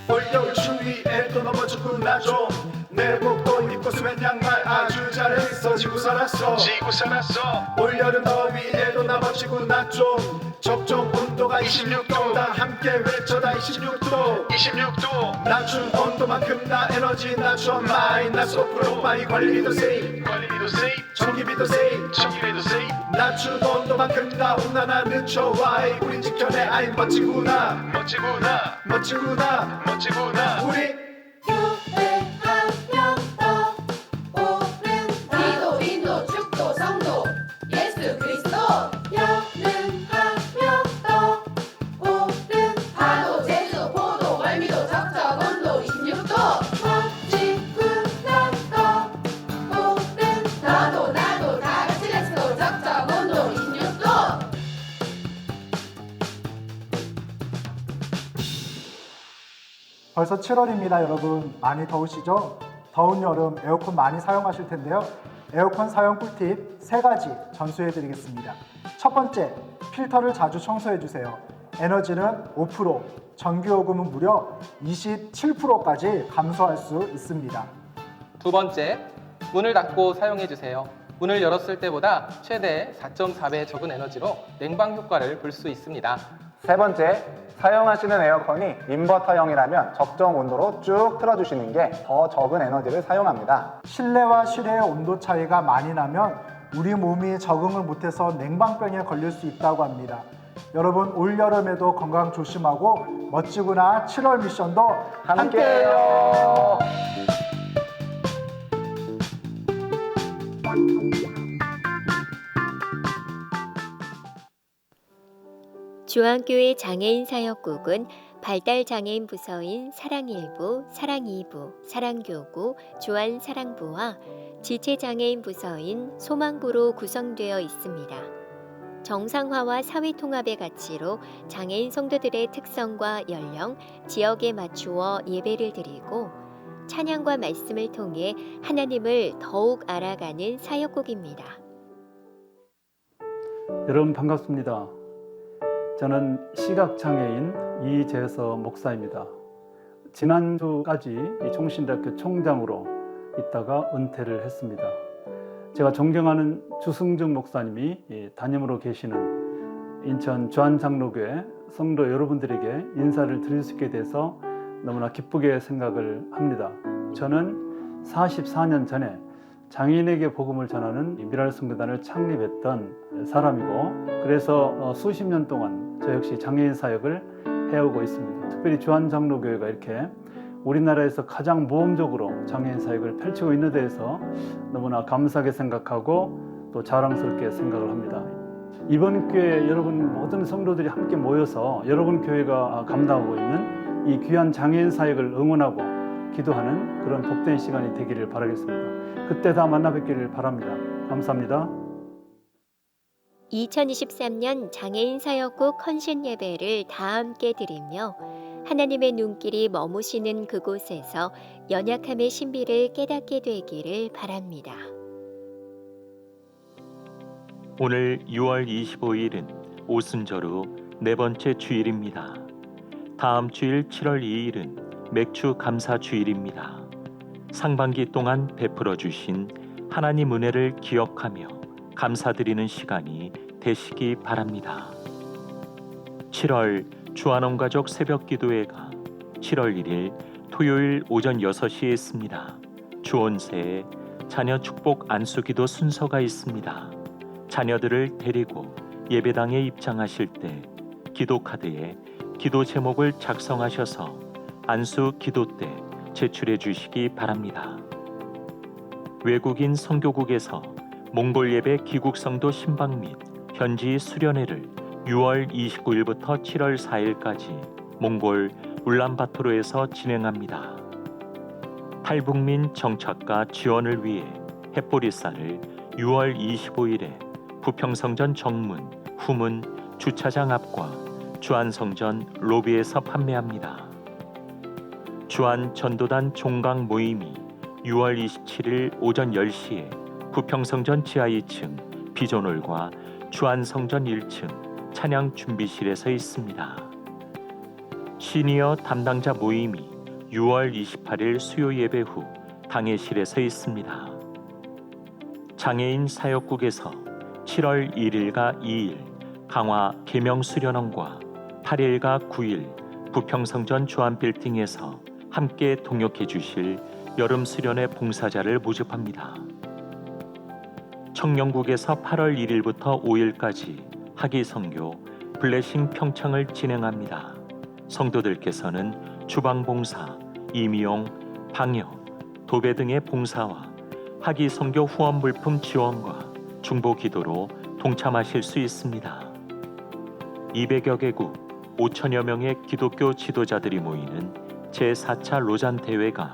올겨울 추위에도 넘어졌구나 좀 내복도 입고 스웨 양말 아주 잘했어 지고 살았어 올여름 더위에도 나 버티구나 좀 적정 온도가 26도 다 함께 외쳐다 26도 낮춘 온도만큼 나 에너지 낮춰 마이너스 5% 빠이 관리비도 세이 전기비도 세이 낮춘 온도만큼 나 온난화 늦춰 와이 우린 지켜내 아이 멋지구나 우리 교회하면 더 오른다. 기도, 인도, 축도, 성도, 예수 그리스도. 여름하면 더 오른다. 파도, 제주, 포도, 월미도, 적적 온도 26도. 멋지구나 더 오른다. 나도 다 같이 렛츠고. 적적 온도 26도. 벌써 7월입니다, 여러분. 많이 더우시죠? 더운 여름 에어컨 많이 사용하실 텐데요. 에어컨 사용 꿀팁 3가지 전수해 드리겠습니다. 첫 번째, 필터를 자주 청소해 주세요. 에너지는 5%, 전기요금은 무려 27%까지 감소할 수 있습니다. 두 번째, 문을 닫고 사용해 주세요. 문을 열었을 때보다 최대 4.4배 적은 에너지로 냉방 효과를 볼 수 있습니다. 세 번째, 사용하시는 에어컨이 인버터형이라면 적정 온도로 쭉 틀어주시는 게 더 적은 에너지를 사용합니다. 실내와 실외의 온도 차이가 많이 나면 우리 몸이 적응을 못해서 냉방병에 걸릴 수 있다고 합니다. 여러분, 올여름에도 건강 조심하고 멋지구나 7월 미션도 함께해요. 중앙교회 장애인 사역국은 발달장애인 부서인 사랑1부, 사랑2부, 사랑교구, 주안사랑부와 지체장애인 부서인 소망부로 구성되어 있습니다. 정상화와 사회통합의 가치로 장애인 성도들의 특성과 연령, 지역에 맞추어 예배를 드리고 찬양과 말씀을 통해 하나님을 더욱 알아가는 사역국입니다. 여러분 반갑습니다. 저는 시각장애인 이재서 목사입니다. 지난주까지 총신대학교 총장으로 있다가 은퇴를 했습니다. 제가 존경하는 주승중 목사님이 담임으로 계시는 인천 주안장로교회 성도 여러분들에게 인사를 드릴 수 있게 돼서 너무나 기쁘게 생각을 합니다. 저는 44년 전에 장애인에게 복음을 전하는 미랄성교단을 창립했던 사람이고, 그래서 수십 년 동안 저 역시 장애인 사역을 해오고 있습니다. 특별히 주안장로교회가 이렇게 우리나라에서 가장 모험적으로 장애인 사역을 펼치고 있는 데에서 너무나 감사하게 생각하고 또 자랑스럽게 생각을 합니다. 이번 교회 여러분 모든 성도들이 함께 모여서 여러분 교회가 감당하고 있는 이 귀한 장애인 사역을 응원하고 기도하는 그런 복된 시간이 되기를 바라겠습니다. 그때 다 만나 뵙기를 바랍니다. 감사합니다. 2023년 장애인 사역국 헌신 예배를 다 함께 드리며 하나님의 눈길이 머무시는 그곳에서 연약함의 신비를 깨닫게 되기를 바랍니다. 오늘 6월 25일은 오순절 후 네 번째 주일입니다. 다음 주일 7월 2일은 맥주 감사 주일입니다. 상반기 동안 베풀어 주신 하나님 은혜를 기억하며 감사드리는 시간이 되시기 바랍니다. 7월 주안원가족 새벽기도회가 7월 1일 토요일 오전 6시에 있습니다. 주온세에 자녀 축복 안수기도 순서가 있습니다. 자녀들을 데리고 예배당에 입장하실 때 기도카드에 기도 제목을 작성하셔서 안수 기도 때 제출해 주시기 바랍니다. 외국인 선교국에서 몽골 예배 기국성도 신방 및 현지 수련회를 6월 29일부터 7월 4일까지 몽골 울란바토르에서 진행합니다. 탈북민 정착과 지원을 위해 햇보리쌀을 6월 25일에 부평성전 정문, 후문, 주차장 앞과 주안성전 로비에서 판매합니다. 주안 전도단 종강 모임이 6월 27일 오전 10시에 부평성전 지하 2층 비전홀과 주안성전 1층 찬양 준비실에서 있습니다. 시니어 담당자 모임이 6월 28일 수요 예배 후 당회실에 서 있습니다. 장애인 사역국에서 7월 1일과 2일 강화 계명수련원과 8일과 9일 부평성전 주안빌딩에서 함께 동역해 주실 여름 수련회 봉사자를 모집합니다. 청년국에서 8월 1일부터 5일까지 학위선교 블레싱 평창을 진행합니다. 성도들께서는 주방봉사, 임용, 방역, 도배 등의 봉사와 학위선교 후원 물품 지원과 중보 기도로 동참하실 수 있습니다. 200여 개국 5천여 명의 기독교 지도자들이 모이는 제4차 로잔 대회가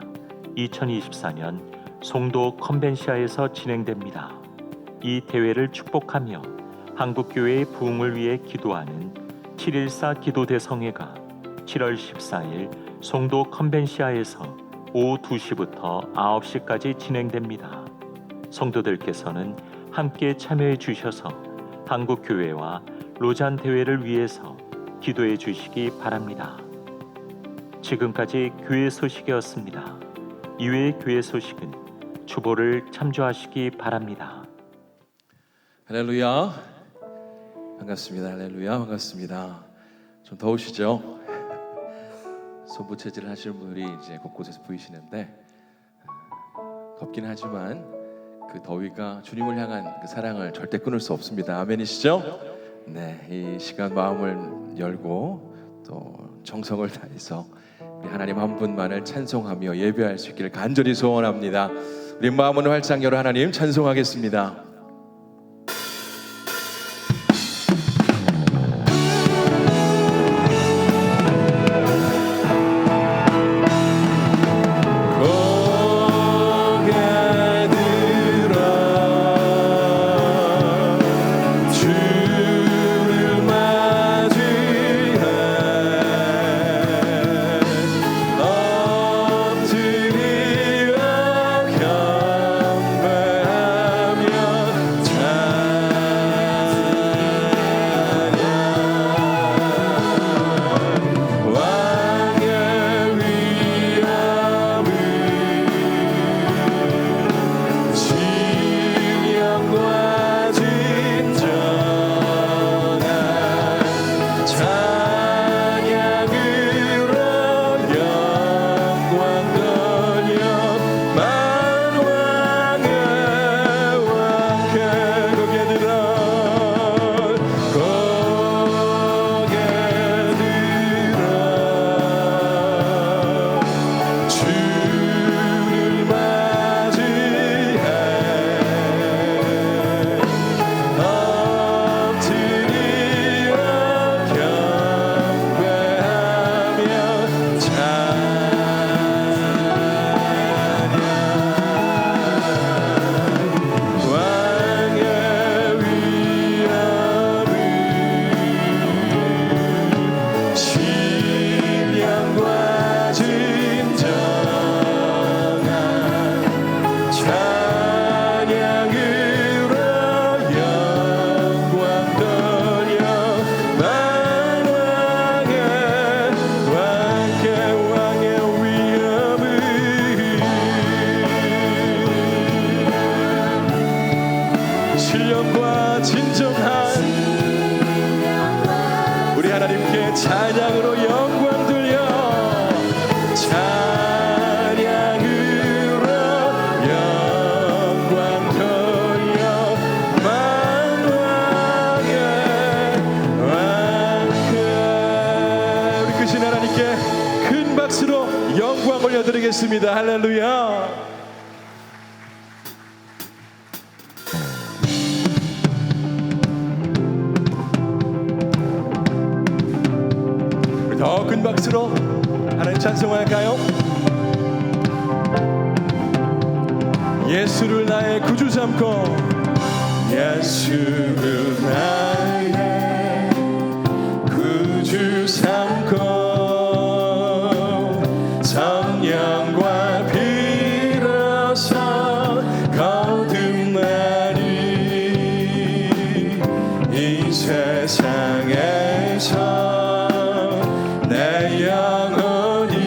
2024년 송도 컨벤시아에서 진행됩니다. 이 대회를 축복하며 한국교회의 부흥을 위해 기도하는 7.14 기도대성회가 7월 14일 송도 컨벤시아에서 오후 2시부터 9시까지 진행됩니다. 성도들께서는 함께 참여해 주셔서 한국교회와 로잔 대회를 위해서 기도해 주시기 바랍니다. 지금까지 교회 소식이었습니다. 이외의 교회 소식은 주보를 참조하시기 바랍니다. 할렐루야, 반갑습니다. 할렐루야, 반갑습니다. 좀 더우시죠? 손부채질 하시는 분들이 이제 곳곳에서 보이시는데 덥긴 하지만 그 더위가 주님을 향한 그 사랑을 절대 끊을 수 없습니다. 아멘이시죠? 네, 이 시간 마음을 열고 또 정성을 다해서 우리 하나님 한 분만을 찬송하며 예배할 수 있기를 간절히 소원합니다. 우리 마음을 활짝 열어 하나님 찬송하겠습니다. 신령과 진정한 우리 하나님께 찬양으로 영광 돌려 찬양으로 영광 돌려 만왕의 왕께 우리 크신 하나님께 큰 박수로 영광 올려드리겠습니다. 할렐루야. 더 큰 박수로 하나님 찬송할까요? 예수를 나의 구주 삼고 예수를 나의 구주 삼고 성령과 비로소 거듭나니 이 세상에서 내 영혼이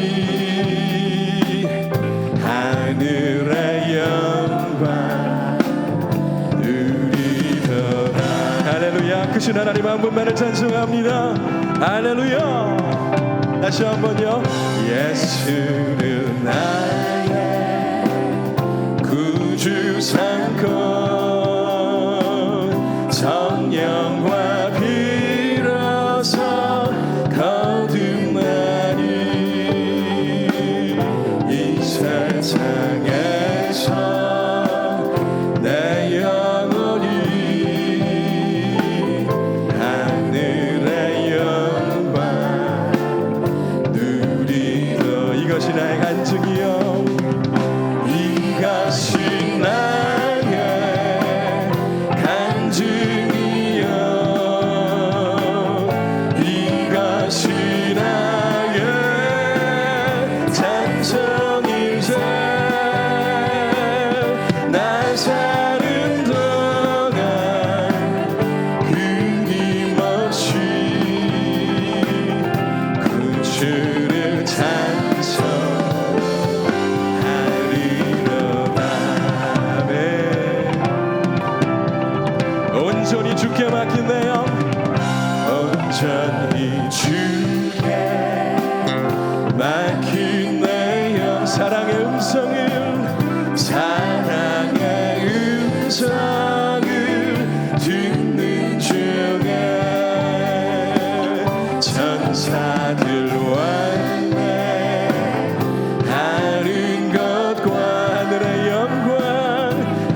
이름을 찬송합니다. 할렐루야. 다시 한번요. 예수는 나의 구주 삼고 성령과 비로소 거듭나니 이 세상에서 내 영혼이 하늘의 영광 누리러 이것이 나의 간증이요 이것이 나의 간증이요 이것이 나의 찬송이세 나 사는 동안 끊임없이 구주를 찬송하리로다. 온전히 주께 맡긴 내 영 온전히 주께 맡긴 내 영 사랑의 음성을 듣는 중에 천사들 왕래 하는 것과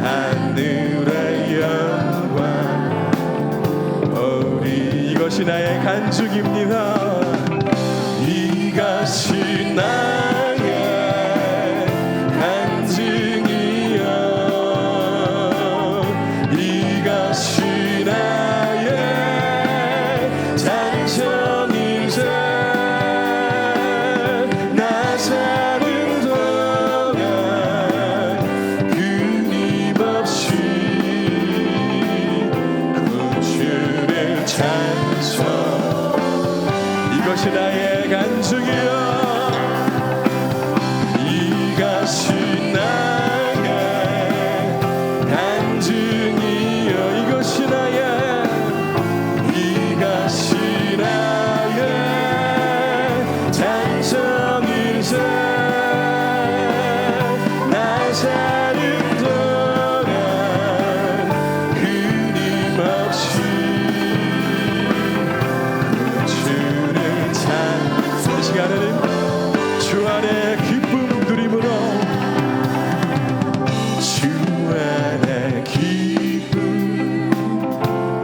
하늘의 영광 우리 이것이 나의 간증입니다. 이것이 나의 간증이요 이것이 나의 찬송이세 나 사는 동안 끊임없이 구주를 찬송 이것이 나의 간증이요 이것이 나의 간증이요 이것이 나의 찬송이세 나 사는 동안 끊임없이 구주를 찬송 이 시간에는 주 안에 기쁨 누림으로 주 안에 기쁨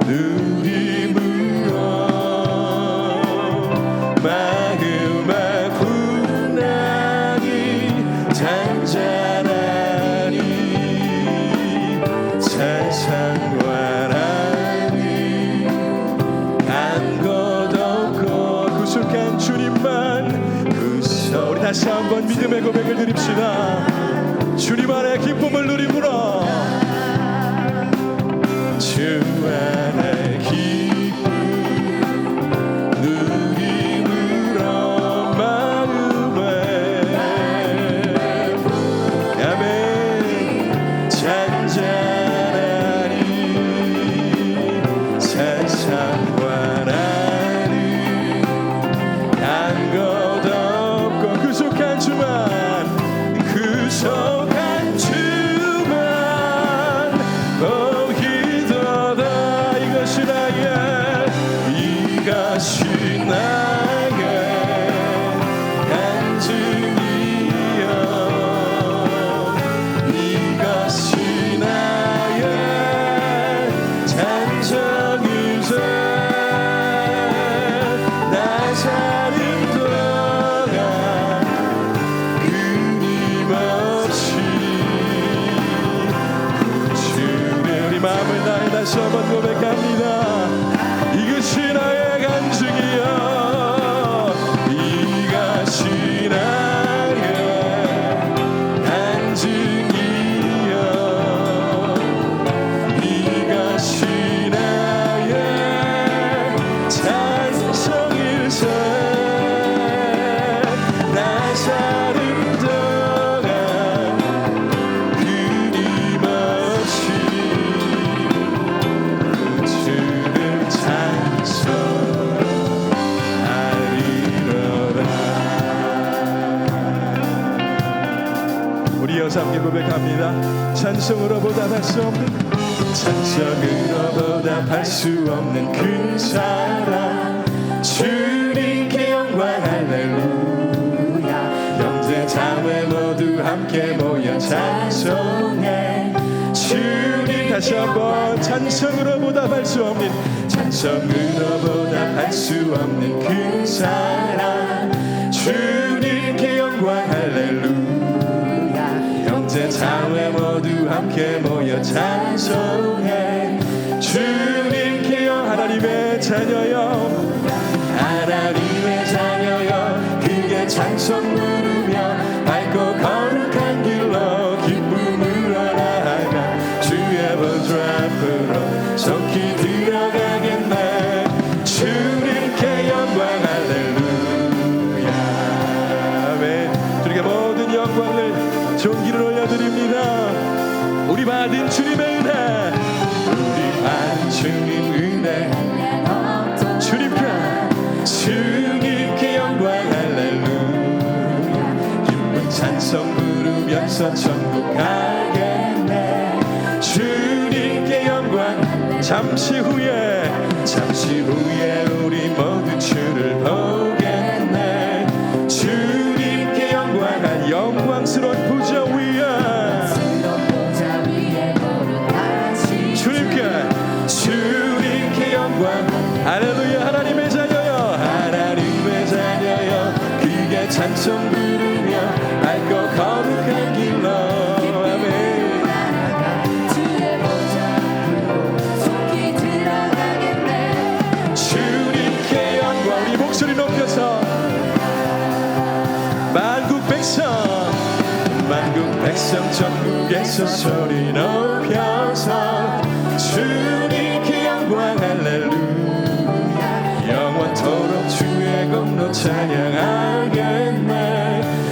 누림으로 마음의 분량이 잔잔하니 세상과 나니 아무것도 없고 구속한 주님만 우리 다시 한번 믿음의 고백을 드립시다. 주님 안에 기쁨을 누림으로 주 안에 기쁨 누림으로 마음에 아멘 잔잔하니 세상과 나는 아무것도 없고 구속한 주만 보이도다 이것이 나의 간증이요 이것이 나의 찬송이세 나 사는 동안 끊임없이 구주를 우리 마음을 다해 다시 한번 고백합니다. 이것이 나의 간증이요 이것이 나의 간증이요 이것이 나의 찬송일세 나 사는 동안 끊임없이 손들면서 함께 고백합니다. 찬송으로 보답할 수 없는, 찬송으로 보답할 수 없는 그 사랑, 주님께 영광 할렐루야. 형제 자매 모두 함께 모여 찬송해 주님. 다시 한번 찬송으로 보답할 수 없는, 찬송으로 보답할 수 없는 그 사랑, 주님께 영광 할렐루야. 형제 자매 모두 함께 모여 찬송해 주님께 영. 하나님의 자녀여, 하나님의 자녀여, 그게 찬송 부르며 밝고 거룩한 길로 기쁨으로 나아가 주의 보좌 앞으로 속히 들어가겠네. 주님께 영광 할렐루야. 아멘. 주님께 모든 영광을 존귀를 올려드립니다. 우리 받은 주님의 은혜, 우리 받은 주님 은혜, 주님께 영광 할렐루야. 기쁜 찬송 부르면서 천국 가겠네. 주님께 영광. 잠시 후에 우리 모두 주를 보겠네. 주님께 영광한 영광스러운 보좌 위에 주님께 영광. 할렐루야. 하나님의 자녀여, 하나님의 자녀여, 그게 찬송 부르며 밝고 거룩한 길로. 아멘. 주님께 영광. 우리 목소리 높여서 만국 백성 전국에서 소리 높여서 주님께 영광 할렐루야. 영원토록 주의 공로 찬양하겠네.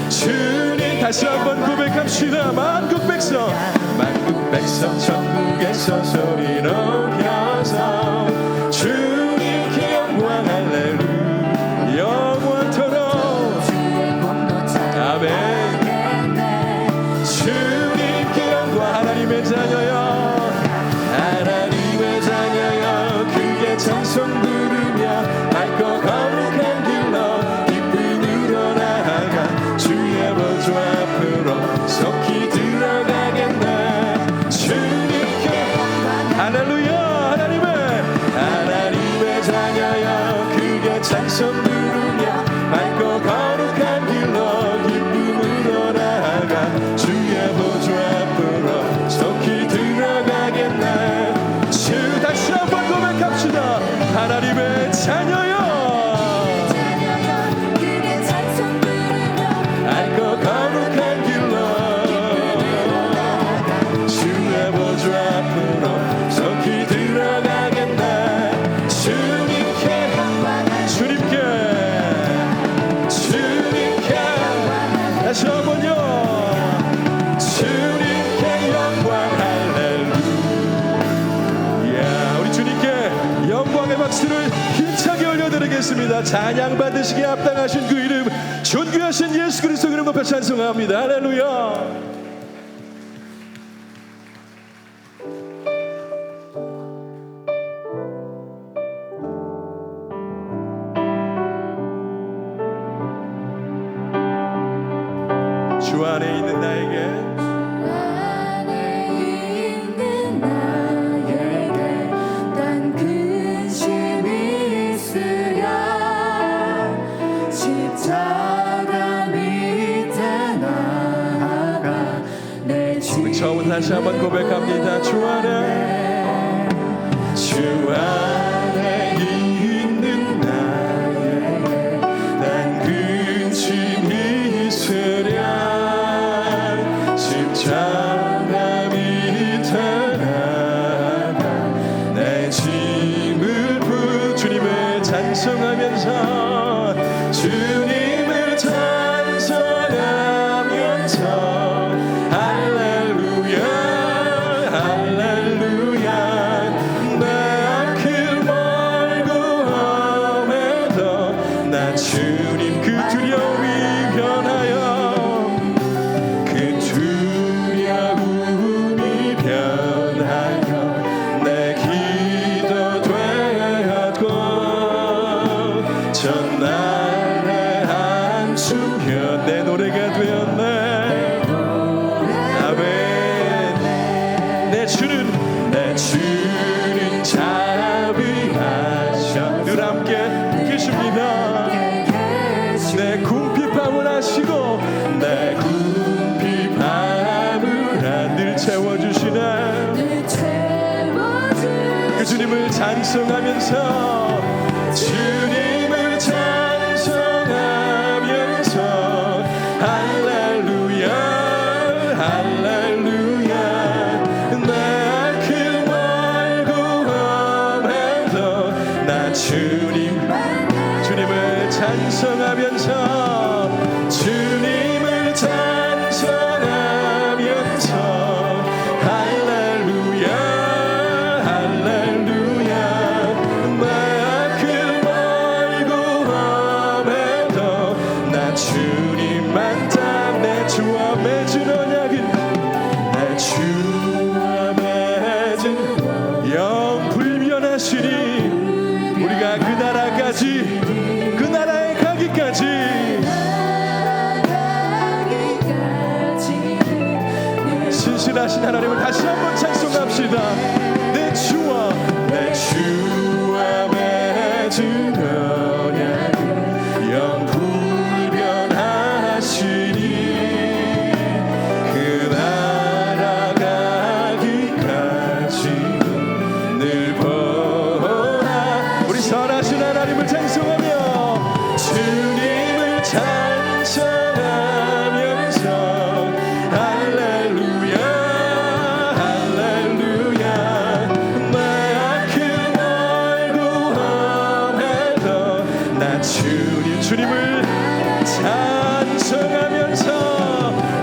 주님. 다시 한번 고백합시다. 만국 백성 전국에서 소리 높여서 주님께 영광 할렐루야. 영원토록. 아멘. 주님께 영광. 하나님의 자녀여, 하나님의 자녀여, 그게 찬송 부르며 밝고 거룩한 길로 기쁨으로 나아가 주의 보좌 앞으로 속히 들어가겠네. 주님께 할렐루야. 하나님의 자녀여, 그게 찬송 부르며 밝고 거룩한 길로 기쁨으로 나아가 주의 보좌 앞으로 속히 들어가겠네. 주. 다시 한번 고백합시다. 하나님의 자녀여, 밝고 거룩한 길로 주의 보좌 앞으로 속히 들어가겠네. 주님께 다시 한번요. 주님께 영광 할렐루야. 우리 주님께 영광의 박수를 힘차게 올려드리겠습니다. 찬양 받으시기에 합당하신 그 이름, 존귀하신 예수 그리스도 이름 높여 찬송합니다. 할렐루야. 주 안에 있는 나에게, 난 근심이 있으랴. 십자가 밑에 나아가 내 우리 처음 다시 한번 고백합니다. 주 안에 있는 나에게 난 근심이 있으랴. 십자가 밑에 나아가 내 짐을 주님을 찬송하면서, 주님을 찬송하면서 할렐루야 할렐루야. 내 앞길 멀고 험해도 나 주님 그 두려움이 변하여 그 두려움이 전날의 한수연 내 노래가 되었네. 아멘. 내 주는 자비하셔. 늘 함께 계십니다. 내 궁핍함을 하시고 내 궁핍함을 늘 채워주시네. 그 주님을 찬송하면서 주님을 찬송하면서 할렐루야 할렐루야 나 그 멀고 험해도 나 주님을 찬송하면서 주님을 찬송하면서 할렐루야 할렐루야 나 그 멀고 험해도 나 주님만 내 주와 맺은 언약은 내 주와 맺은 영불변하시니 우리가 그 나라까지 그 나라에 가기까지 신실하신 하나님을 다시 한번 찬송합시다. 내 주와 맺은 언약은 영불변하시니 그 나라 가기까지 늘 보라. 우리 선하신 하나님을 찬송하며 주님을 찬송하면서 할렐루야 할렐루야 나 그 멀고 험해도 나 주님을 찬송하면서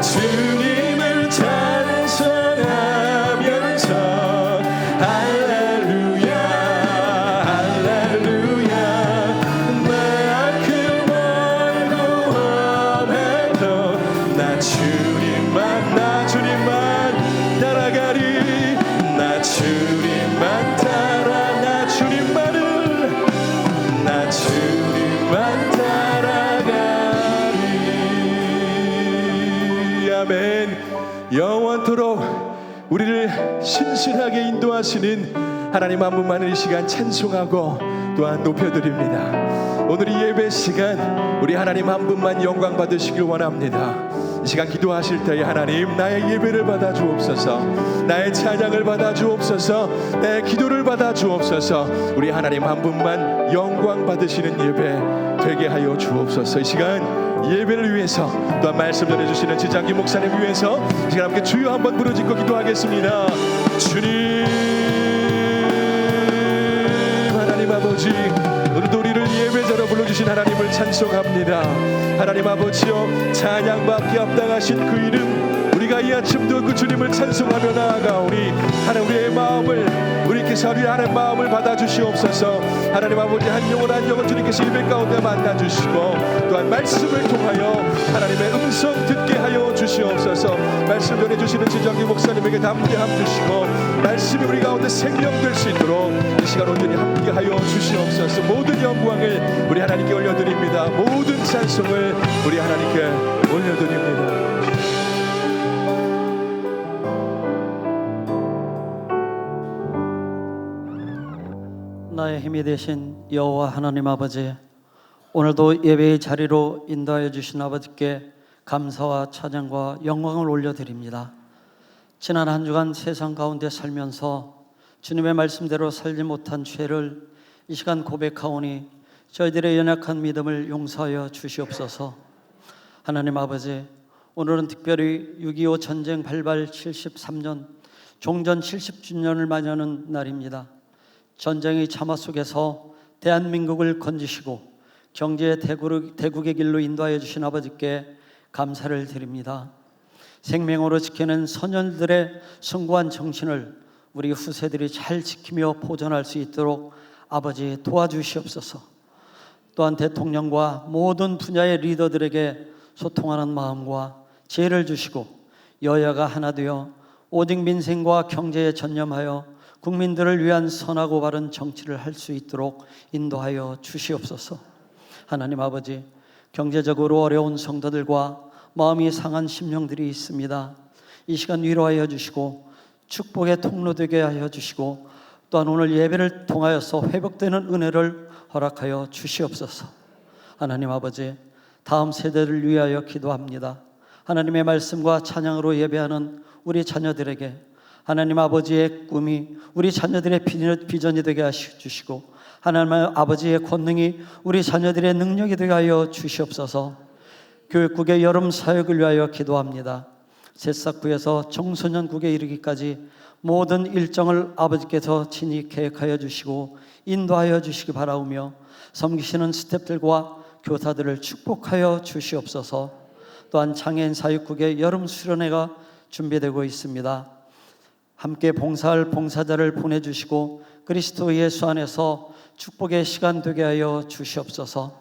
주님을 찬송하면서 할렐루야 할렐루야 나 그 멀고 험해도 나 주님만 따라가리. 나 주님만 따라 나 주님만 따라가리. 아멘. 영원토록 우리를 신실하게 인도하시는 하나님 한 분만을 이 시간 찬송하고 또한 높여드립니다. 오늘 이 예배 시간 우리 하나님 한 분만 영광 받으시길 원합니다. 이 시간 기도하실 때에 하나님 나의 예배를 받아 주옵소서, 나의 찬양을 받아 주옵소서, 내 기도를 받아 주옵소서. 우리 하나님 한 분만 영광 받으시는 예배 되게 하여 주옵소서. 이 시간 예배를 위해서 또한 말씀 전해주시는 지장기 목사님 위해서 이 시간 함께 주여 한번 부르짖고 기도하겠습니다. 주님 하나님 아버지, 오늘도 우리를 예배자로 불러주신 하나님을 찬송합니다. 하나님 아버지여, 찬양받기 합당하신 그 이름, 우리가 이 아침도 그 주님을 찬송하며 나아가오니 하나님 우리의 마음을, 우리께서 우리 하나님 마음을 받아주시옵소서. 하나님 아버지, 한 영혼 주님께서 예배 가운데 만나주시고 또한 말씀을 통하여 하나님의 음성 듣게 하여 주시옵소서. 말씀 전해주시는 지정기 목사님에게 담대함 주시고 말씀이 우리 가운데 생명될 수 있도록 이 시간 온전히 함께 하여 주시옵소서. 모든 영광을 우리 하나님께 올려드립니다. 모든 찬송을 우리 하나님께 올려드립니다. 나의 힘이 되신 여호와 하나님 아버지, 오늘도 예배의 자리로 인도하여 주신 아버지께 감사와 찬양과 영광을 올려드립니다. 지난 한 주간 세상 가운데 살면서 주님의 말씀대로 살지 못한 죄를 이 시간 고백하오니 저희들의 연약한 믿음을 용서하여 주시옵소서. 하나님 아버지, 오늘은 특별히 6.25 전쟁 발발 73년 종전 70주년을 맞이하는 날입니다. 전쟁의 참화 속에서 대한민국을 건지시고 경제의 대국의 길로 인도하여 주신 아버지께 감사를 드립니다. 생명으로 지키는 선열들의 숭고한 정신을 우리 후세들이 잘 지키며 보존할 수 있도록 아버지 도와주시옵소서. 또한 대통령과 모든 분야의 리더들에게 소통하는 마음과 지혜를 주시고 여야가 하나 되어 오직 민생과 경제에 전념하여 국민들을 위한 선하고 바른 정치를 할 수 있도록 인도하여 주시옵소서. 하나님 아버지, 경제적으로 어려운 성도들과 마음이 상한 심령들이 있습니다. 이 시간 위로하여 주시고 축복의 통로 되게 하여 주시고 또한 오늘 예배를 통하여서 회복되는 은혜를 허락하여 주시옵소서. 하나님 아버지, 다음 세대를 위하여 기도합니다. 하나님의 말씀과 찬양으로 예배하는 우리 자녀들에게 하나님 아버지의 꿈이 우리 자녀들의 비전이 되게 하여 주시고 하나님 아버지의 권능이 우리 자녀들의 능력이 되게 하여 주시옵소서. 교육국의 여름 사역을 위하여 기도합니다. 새싹부에서 청소년국에 이르기까지 모든 일정을 아버지께서 친히 계획하여 주시고 인도하여 주시기 바라오며 섬기시는 스태프들과 교사들을 축복하여 주시옵소서. 또한 장애인 사육국의 여름 수련회가 준비되고 있습니다. 함께 봉사할 봉사자를 보내주시고 그리스도 예수 안에서 축복의 시간 되게 하여 주시옵소서.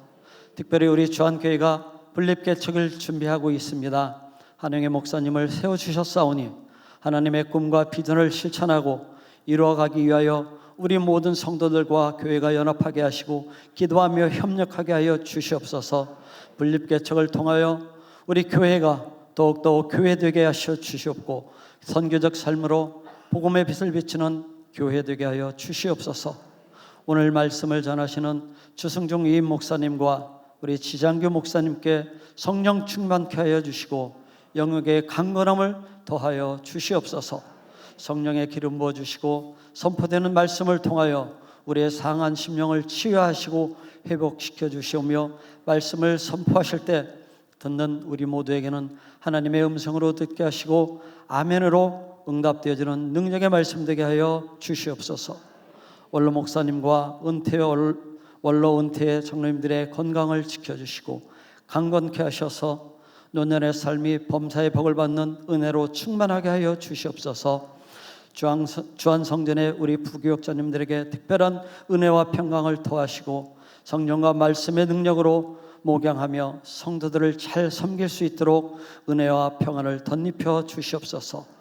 특별히 우리 주한교회가 분립개척을 준비하고 있습니다. 한영애 목사님을 세워주셨사오니 하나님의 꿈과 비전을 실천하고 이루어가기 위하여 우리 모든 성도들과 교회가 연합하게 하시고 기도하며 협력하게 하여 주시옵소서. 분립개척을 통하여 우리 교회가 더욱더 교회되게 하여 주시옵고 선교적 삶으로 복음의 빛을 비추는 교회되게 하여 주시옵소서. 오늘 말씀을 전하시는 주승중 이임 목사님과 우리 지장교 목사님께 성령 충만케 하여 주시고 영역의 강건함을 더하여 주시옵소서. 성령의 기름 부어주시고 선포되는 말씀을 통하여 우리의 상한 심령을 치유하시고 회복시켜 주시오며 말씀을 선포하실 때 듣는 우리 모두에게는 하나님의 음성으로 듣게 하시고 아멘으로 응답되어지는 능력의 말씀 되게 하여 주시옵소서. 원로 목사님과 원로 은퇴의 장로님들의 건강을 지켜주시고 강건케 하셔서 노년의 삶이 범사의 복을 받는 은혜로 충만하게 하여 주시옵소서. 주한성전의 우리 부교육자님들에게 특별한 은혜와 평강을 더하시고 성령과 말씀의 능력으로 목양하며 성도들을 잘 섬길 수 있도록 은혜와 평안을 덧입혀 주시옵소서.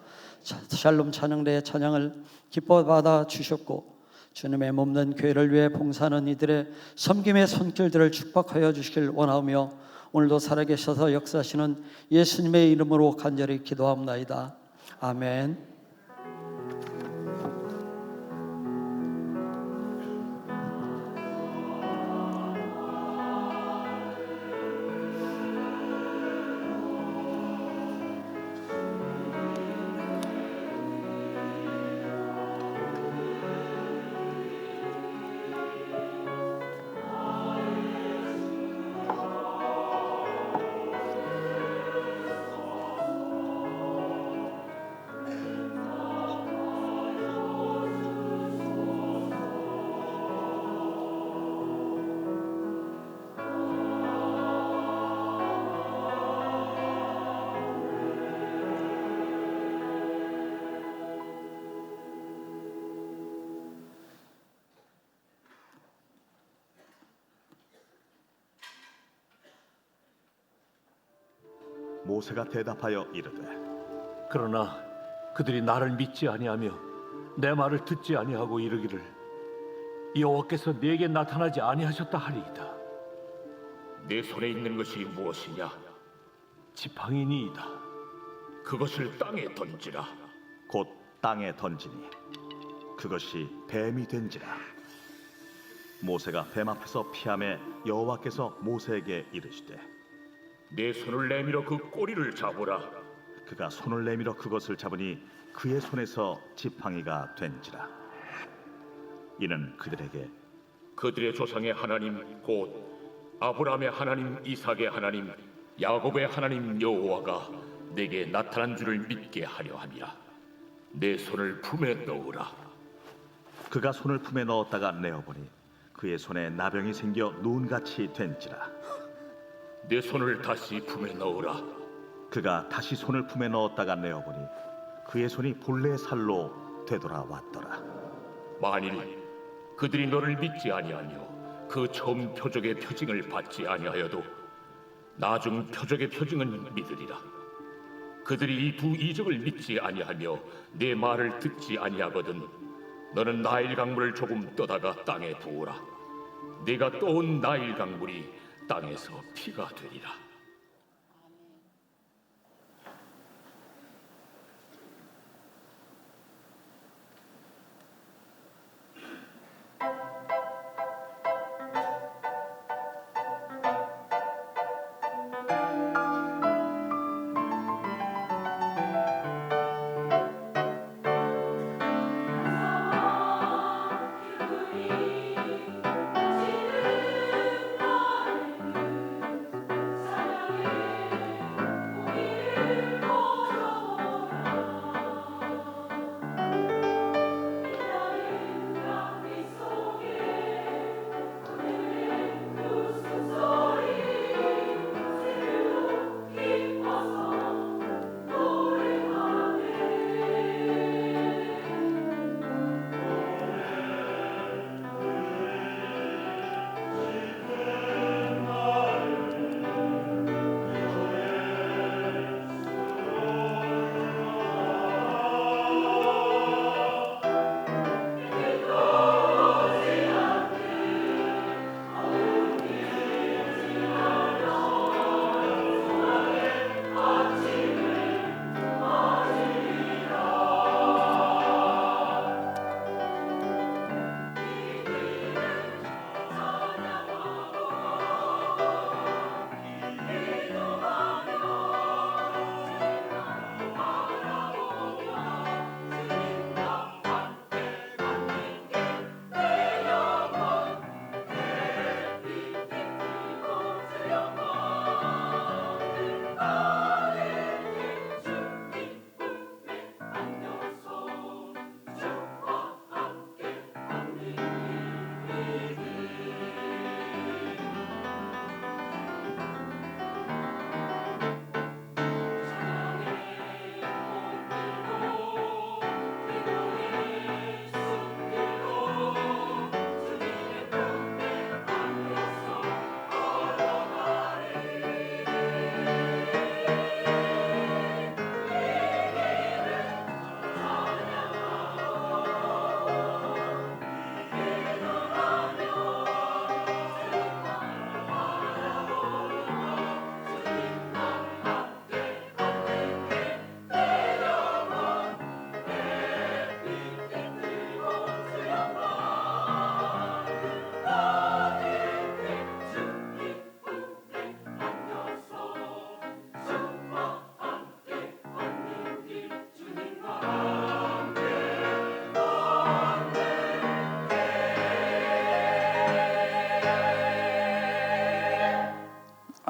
샬롬 찬양대의 찬양을 기뻐 받아 주셨고 주님의 몸된 교회를 위해 봉사하는 이들의 섬김의 손길들을 축복하여 주시길 원하며 오늘도 살아계셔서 역사하시는 예수님의 이름으로 간절히 기도합나이다. 아멘. 모세가 대답하여 이르되 그러나 그들이 나를 믿지 아니하며 내 말을 듣지 아니하고 이르기를 여호와께서 네게 나타나지 아니하셨다 하리이다. 네 손에 있는 것이 무엇이냐? 지팡이니이다. 그것을 땅에 던지라. 곧 땅에 던지니 그것이 뱀이 된지라. 모세가 뱀 앞에서 피하매 여호와께서 모세에게 이르시되 내 손을 내밀어 그 꼬리를 잡으라. 그가 손을 내밀어 그것을 잡으니 그의 손에서 지팡이가 된지라. 이는 그들에게 그들의 조상의 하나님 곧 아브라함의 하나님, 이삭의 하나님, 야곱의 하나님 여호와가 내게 나타난 줄을 믿게 하려 함이라. 내 손을 품에 넣으라. 그가 손을 품에 넣었다가 내어보니 그의 손에 나병이 생겨 눈같이 된지라. 내 손을 다시 품에 넣으라. 그가 다시 손을 품에 넣었다가 내어보니 그의 손이 본래의 살로 되돌아왔더라. 만일 그들이 너를 믿지 아니하며 그 처음 표적의 표징을 받지 아니하여도 나중 표적의 표징은 믿으리라. 그들이 이 두 이적을 믿지 아니하며 내 말을 듣지 아니하거든 너는 나일 강물을 조금 떠다가 땅에 부으라. 네가 떠온 나일 강물이 땅에서 피가 되리라.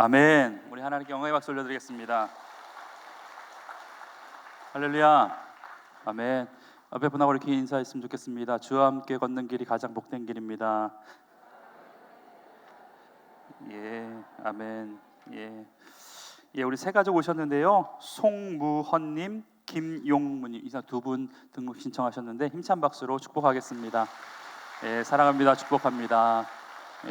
아멘. 우리 하나님께 영광의 박수 올려드리겠습니다. 할렐루야. 아멘. 앞에 분하고 이렇게 인사했으면 좋겠습니다. 주와 함께 걷는 길이 가장 복된 길입니다. 예, 아멘. 예, 우리 세 가족 오셨는데요. 송무헌님, 김용무님 이상 두 분 등록 신청하셨는데 힘찬 박수로 축복하겠습니다. 예, 사랑합니다. 축복합니다.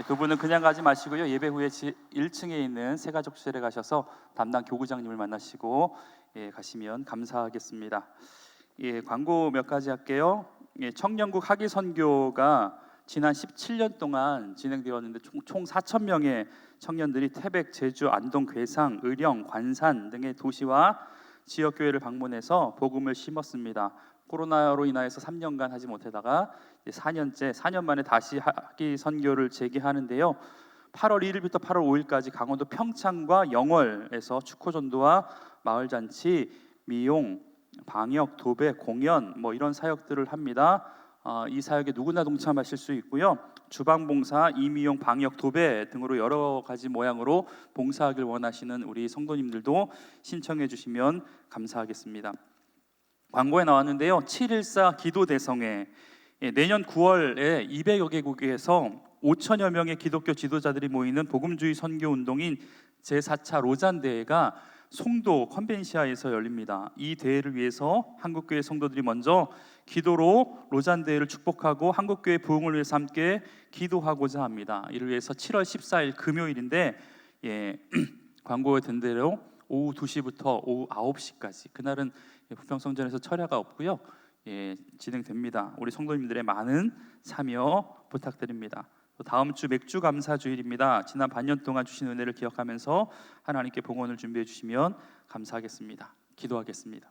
두 분은 그냥 가지 마시고요. 예배 후에 1층에 있는 새가족실에 가셔서 담당 교구장님을 만나시고 가시면 감사하겠습니다. 광고 몇 가지 할게요. 청년국 학위 선교가 지난 17년 동안 진행되었는데 총 4,000명의 청년들이 태백, 제주, 안동, 괴상, 의령, 관산 등의 도시와 지역교회를 방문해서 복음을 심었습니다. 코로나로 인하여서 3년간 하지 못하다가 4년 만에 다시 학기 선교를 재개하는데요. 8월 1일부터 8월 5일까지 강원도 평창과 영월에서 축호전도와 마을잔치, 미용, 방역, 도배, 공연 이런 사역들을 합니다. 이 사역에 누구나 동참하실 수 있고요. 주방봉사, 임의용, 방역, 도배 등으로 여러 가지 모양으로 봉사하길 원하시는 우리 성도님들도 신청해 주시면 감사하겠습니다. 광고에 나왔는데요. 714 기도대성회 내년 9월에 200여 개국에서 5천여 명의 기독교 지도자들이 모이는 복음주의 선교운동인 제4차 로잔대회가 송도 컨벤시아에서 열립니다. 이 대회를 위해서 한국교회 성도들이 먼저 기도로 로잔대회를 축복하고 한국교회 부흥을 위해서 함께 기도하고자 합니다. 이를 위해서 7월 14일 금요일인데 광고에 든 대로 오후 2시부터 오후 9시까지 그날은 부평성전에서 철야가 없고요. 진행됩니다. 우리 성도님들의 많은 참여 부탁드립니다. 다음 주 맥주 감사 주일입니다. 지난 반년 동안 주신 은혜를 기억하면서 하나님께 봉헌을 준비해 주시면 감사하겠습니다. 기도하겠습니다.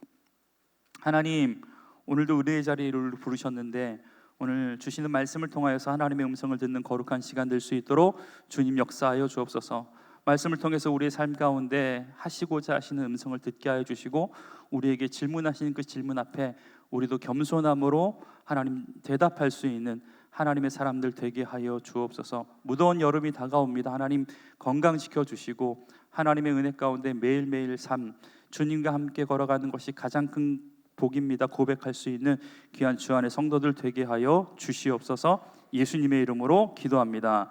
하나님, 오늘도 은혜의 자리를 부르셨는데 오늘 주시는 말씀을 통하여서 하나님의 음성을 듣는 거룩한 시간 될 수 있도록 주님 역사하여 주옵소서. 말씀을 통해서 우리의 삶 가운데 하시고자 하시는 음성을 듣게 하여 주시고 우리에게 질문하시는 그 질문 앞에 우리도 겸손함으로 하나님 대답할 수 있는 하나님의 사람들 되게 하여 주옵소서. 무더운 여름이 다가옵니다. 하나님 건강시켜 주시고 하나님의 은혜 가운데 매일매일 삶 주님과 함께 걸어가는 것이 가장 큰 복입니다. 고백할 수 있는 귀한 주 안의 성도들 되게 하여 주시옵소서. 예수님의 이름으로 기도합니다.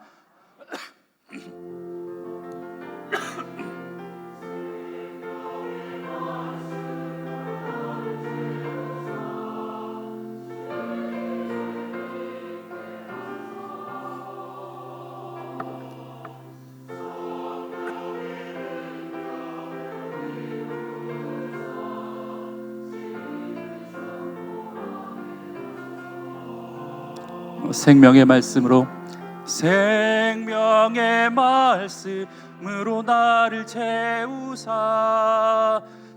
생명의 말씀으로 나를 채우사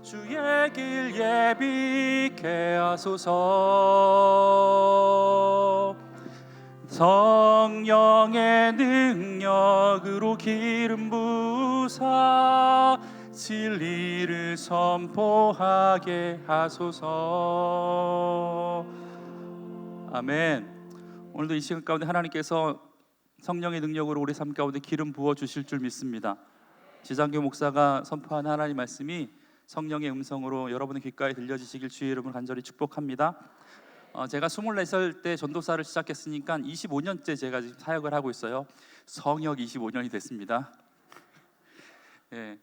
주의 길 예비케 하소서. 성령의 능력으로 기름 부사 진리를 선포하게 하소서. 아멘. 오늘도 이 시간 가운데 하나님께서 성령의 능력으로 우리 삶 가운데 기름 부어 주실 줄 믿습니다. 지장교 목사가 선포한 하나님 말씀이 성령의 음성으로 여러분의 귓가에 들려지시길 주의 이름으로 간절히 축복합니다. 제가 24살 때 전도사를 시작했으니까 25년째 제가 지금 사역을 하고 있어요. 성역 25년이 됐습니다. 예.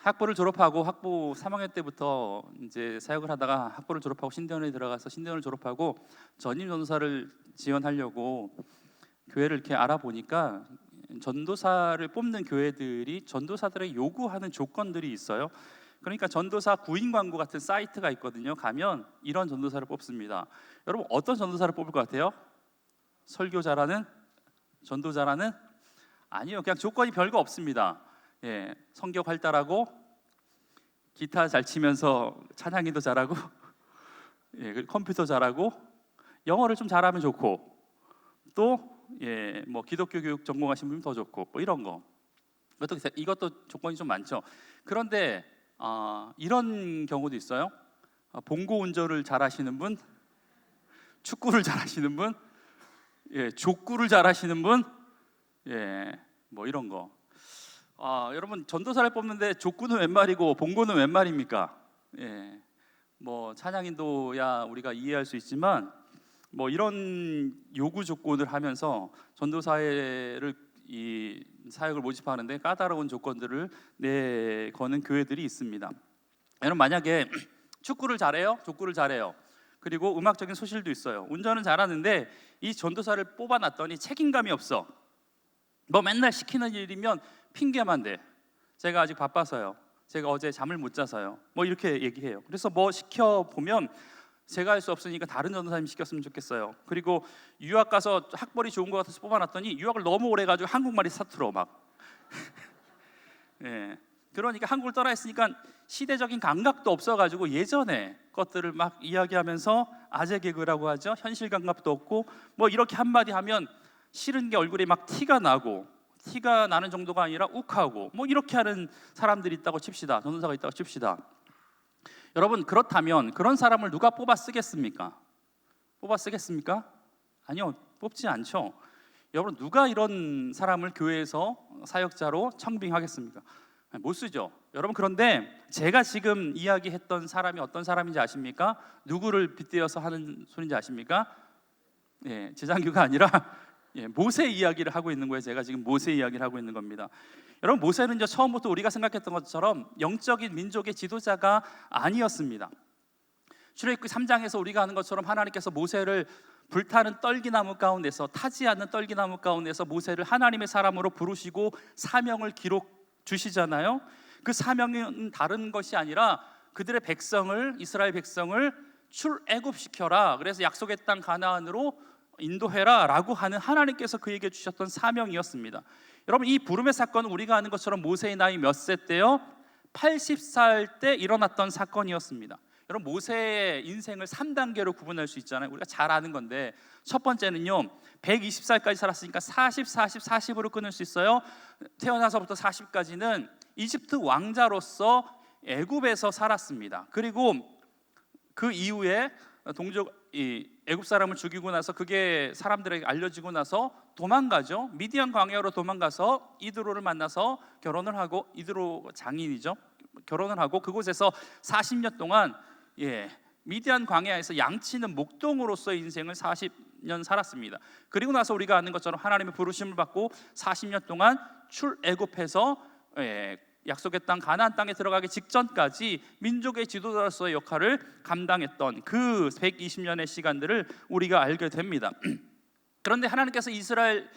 학부를 졸업하고 학부 3학년 때부터 이제 사역을 하다가 학부를 졸업하고 신대원에 들어가서 신대원을 졸업하고 전임 전도사를 지원하려고 교회를 이렇게 알아보니까 전도사를 뽑는 교회들이 전도사들의 요구하는 조건들이 있어요. 그러니까 전도사 구인 광고 같은 사이트가 있거든요. 가면 이런 전도사를 뽑습니다. 여러분 어떤 전도사를 뽑을 것 같아요? 설교 잘하는? 전도 잘하는? 아니요. 그냥 조건이 별거 없습니다. 예, 성격 활달하고 기타 잘 치면서 찬양기도 잘하고 예, 컴퓨터 잘하고 영어를 좀 잘하면 좋고 또 예, 뭐 기독교 교육 전공하신 분이 더 좋고 뭐 이런 거. 이것도 조건이 좀 많죠. 그런데 이런 경우도 있어요. 봉고 운전을 잘하시는 분, 축구를 잘하시는 분, 예, 족구를 잘하시는 분, 예, 뭐 이런 거. 여러분 전도사를 뽑는데 족구는 웬 말이고 봉고는 웬 말입니까? 예, 뭐 찬양인도야 우리가 이해할 수 있지만 뭐 이런 요구 조건을 하면서 전도사를 이 사역을 모집하는데 까다로운 조건들을 내거는 교회들이 있습니다. 여러분 만약에 축구를 잘해요, 족구를 잘해요. 그리고 음악적인 소실도 있어요. 운전은 잘하는데 이 전도사를 뽑아놨더니 책임감이 없어. 뭐 맨날 시키는 일이면 핑계만 대. 제가 아직 바빠서요. 제가 어제 잠을 못 자서요. 뭐 이렇게 얘기해요. 그래서 뭐 시켜보면 제가 할 수 없으니까 다른 전도사님이 시켰으면 좋겠어요. 그리고 유학 가서 학벌이 좋은 것 같아서 뽑아놨더니 유학을 너무 오래 가지고 한국말이 사투러 막. 예. 그러니까 한국을 떠나 있으니까 시대적인 감각도 없어가지고 예전에 것들을 막 이야기하면서 아재 개그라고 하죠. 현실 감각도 없고 뭐 이렇게 한마디 하면 싫은 게 얼굴에 막 티가 나고 티가 나는 정도가 아니라 욱하고 뭐 이렇게 하는 사람들이 있다고 칩시다. 전도사가 있다고 칩시다. 여러분 그렇다면 그런 사람을 누가 뽑아 쓰겠습니까? 뽑아 쓰겠습니까? 아니요, 뽑지 않죠. 여러분 누가 이런 사람을 교회에서 사역자로 청빙하겠습니까? 못 쓰죠. 여러분 그런데 제가 지금 이야기했던 사람이 어떤 사람인지 아십니까? 누구를 빗대어서 하는 소리인지 아십니까? 예, 제장교가 아니라 예, 모세 이야기를 하고 있는 거예요. 제가 지금 모세 이야기를 하고 있는 겁니다. 여러분 모세는 이제 처음부터 우리가 생각했던 것처럼 영적인 민족의 지도자가 아니었습니다. 출애굽기 3장에서 우리가 하는 것처럼 하나님께서 모세를 불타는 떨기나무 가운데서 타지 않는 떨기나무 가운데서 모세를 하나님의 사람으로 부르시고 사명을 기록 주시잖아요. 그 사명은 다른 것이 아니라 그들의 백성을 이스라엘 백성을 출애굽시켜라. 그래서 약속의 땅 가나안으로 인도해라라고 하는 하나님께서 그에게 주셨던 사명이었습니다. 여러분, 이 부름의 사건은 우리가 아는 것처럼 모세의 나이 몇 세 때요? 80살 때 일어났던 사건이었습니다. 여러분, 모세의 인생을 3단계로 구분할 수 있잖아요. 우리가 잘 아는 건데, 첫 번째는요, 120살까지 살았으니까 40, 40, 40으로 끊을 수 있어요. 태어나서부터 40까지는 이집트 왕자로서 애굽에서 살았습니다. 그리고 그 이후에 애굽 사람을 죽이고 나서 그게 사람들에게 알려지고 나서 도망가죠. 미디안 광야로 도망가서 이드로를 만나서 결혼을 하고, 이드로 장인이죠. 결혼을 하고 그곳에서 40년 동안 미디안 광야에서 양치는 목동으로서의 인생을 40년 살았습니다. 그리고 나서 우리가 아는 것처럼 하나님의 부르심을 받고 40년 동안 출애굽해서 약속의 땅 가나안 땅에 들어가기 직전까지 민족의 지도자로서의 역할을 감당했던 그 120년의 시간들을 우리가 알게 됩니다. 그런데 하나님께서 이스라엘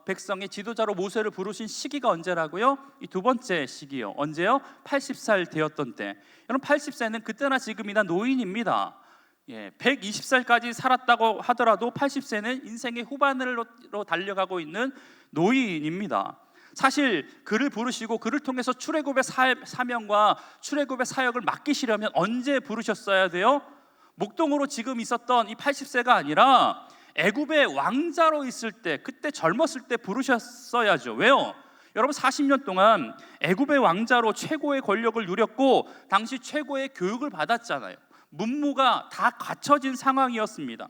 백성의 지도자로 모세를 부르신 시기가 언제라고요? 이 두 번째 시기요. 언제요? 80살 되었던 때. 여러분, 80세는 그때나 지금이나 노인입니다. 120살까지 살았다고 하더라도 80세는 인생의 후반으로 달려가고 있는 노인입니다. 사실 그를 부르시고 그를 통해서 출애굽의 사명과 출애굽의 사역을 맡기시려면 언제 부르셨어야 돼요? 목동으로 지금 있었던 이 80세가 아니라 애굽의 왕자로 있을 때, 그때 젊었을 때 부르셨어야죠. 왜요? 여러분, 40년 동안 애굽의 왕자로 최고의 권력을 누렸고 당시 최고의 교육을 받았잖아요. 문무가 다 갖춰진 상황이었습니다.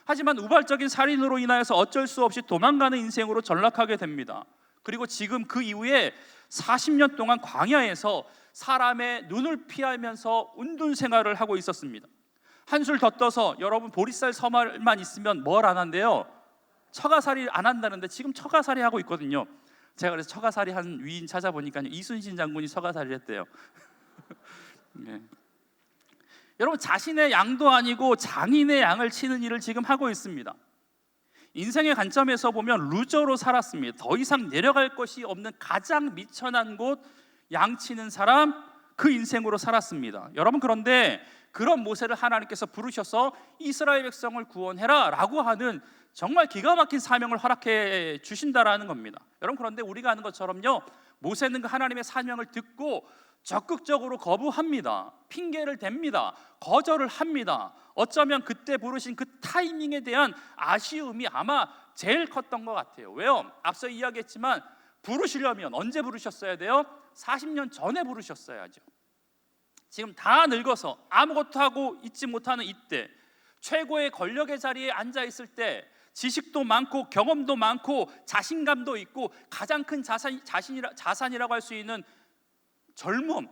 하지만 우발적인 살인으로 인하여서 어쩔 수 없이 도망가는 인생으로 전락하게 됩니다. 그리고 지금 그 이후에 40년 동안 광야에서 사람의 눈을 피하면서 운둔 생활을 하고 있었습니다. 한술 더 떠서 여러분, 보리쌀 서말만 있으면 뭘 안 한대요? 처가살이 안 한다는데 지금 처가살이 하고 있거든요. 제가 그래서 처가살이 한 위인 찾아보니까요, 이순신 장군이 처가살이를 했대요. 네. 여러분, 자신의 양도 아니고 장인의 양을 치는 일을 지금 하고 있습니다. 인생의 관점에서 보면 루저로 살았습니다. 더 이상 내려갈 것이 없는 가장 미천한 곳, 양치는 사람, 그 인생으로 살았습니다. 여러분, 그런데 그런 모세를 하나님께서 부르셔서 이스라엘 백성을 구원해라 라고 하는 정말 기가 막힌 사명을 허락해 주신다라는 겁니다. 여러분, 그런데 우리가 아는 것처럼요, 모세는 그 하나님의 사명을 듣고 적극적으로 거부합니다. 핑계를 댑니다. 거절을 합니다. 어쩌면 그때 부르신 그 타이밍에 대한 아쉬움이 아마 제일 컸던 것 같아요. 왜요? 앞서 이야기했지만 부르시려면 언제 부르셨어야 돼요? 40년 전에 부르셨어야죠. 지금 다 늙어서 아무것도 하고 있지 못하는 이때, 최고의 권력의 자리에 앉아 있을 때, 지식도 많고 경험도 많고 자신감도 있고 가장 큰 자산이라고 할 수 있는 젊음,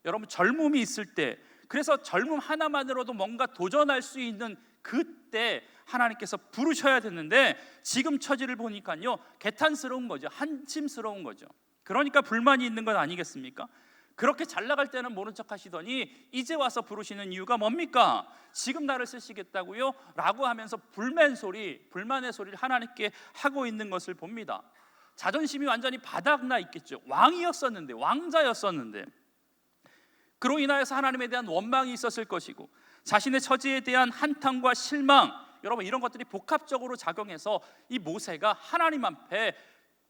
여러분, 젊음이 있을 때, 그래서 젊음 하나만으로도 뭔가 도전할 수 있는 그때 하나님께서 부르셔야 되는데 지금 처지를 보니까요, 개탄스러운 거죠. 한심스러운 거죠. 그러니까 불만이 있는 건 아니겠습니까? 그렇게 잘 나갈 때는 모른 척 하시더니 이제 와서 부르시는 이유가 뭡니까? 지금 나를 쓰시겠다고요? 라고 하면서 불만의 소리를 하나님께 하고 있는 것을 봅니다. 자존심이 완전히 바닥나 있겠죠. 왕이었었는데, 왕자였었는데, 그로 인하여서 하나님에 대한 원망이 있었을 것이고, 자신의 처지에 대한 한탄과 실망, 여러분, 이런 것들이 복합적으로 작용해서 이 모세가 하나님 앞에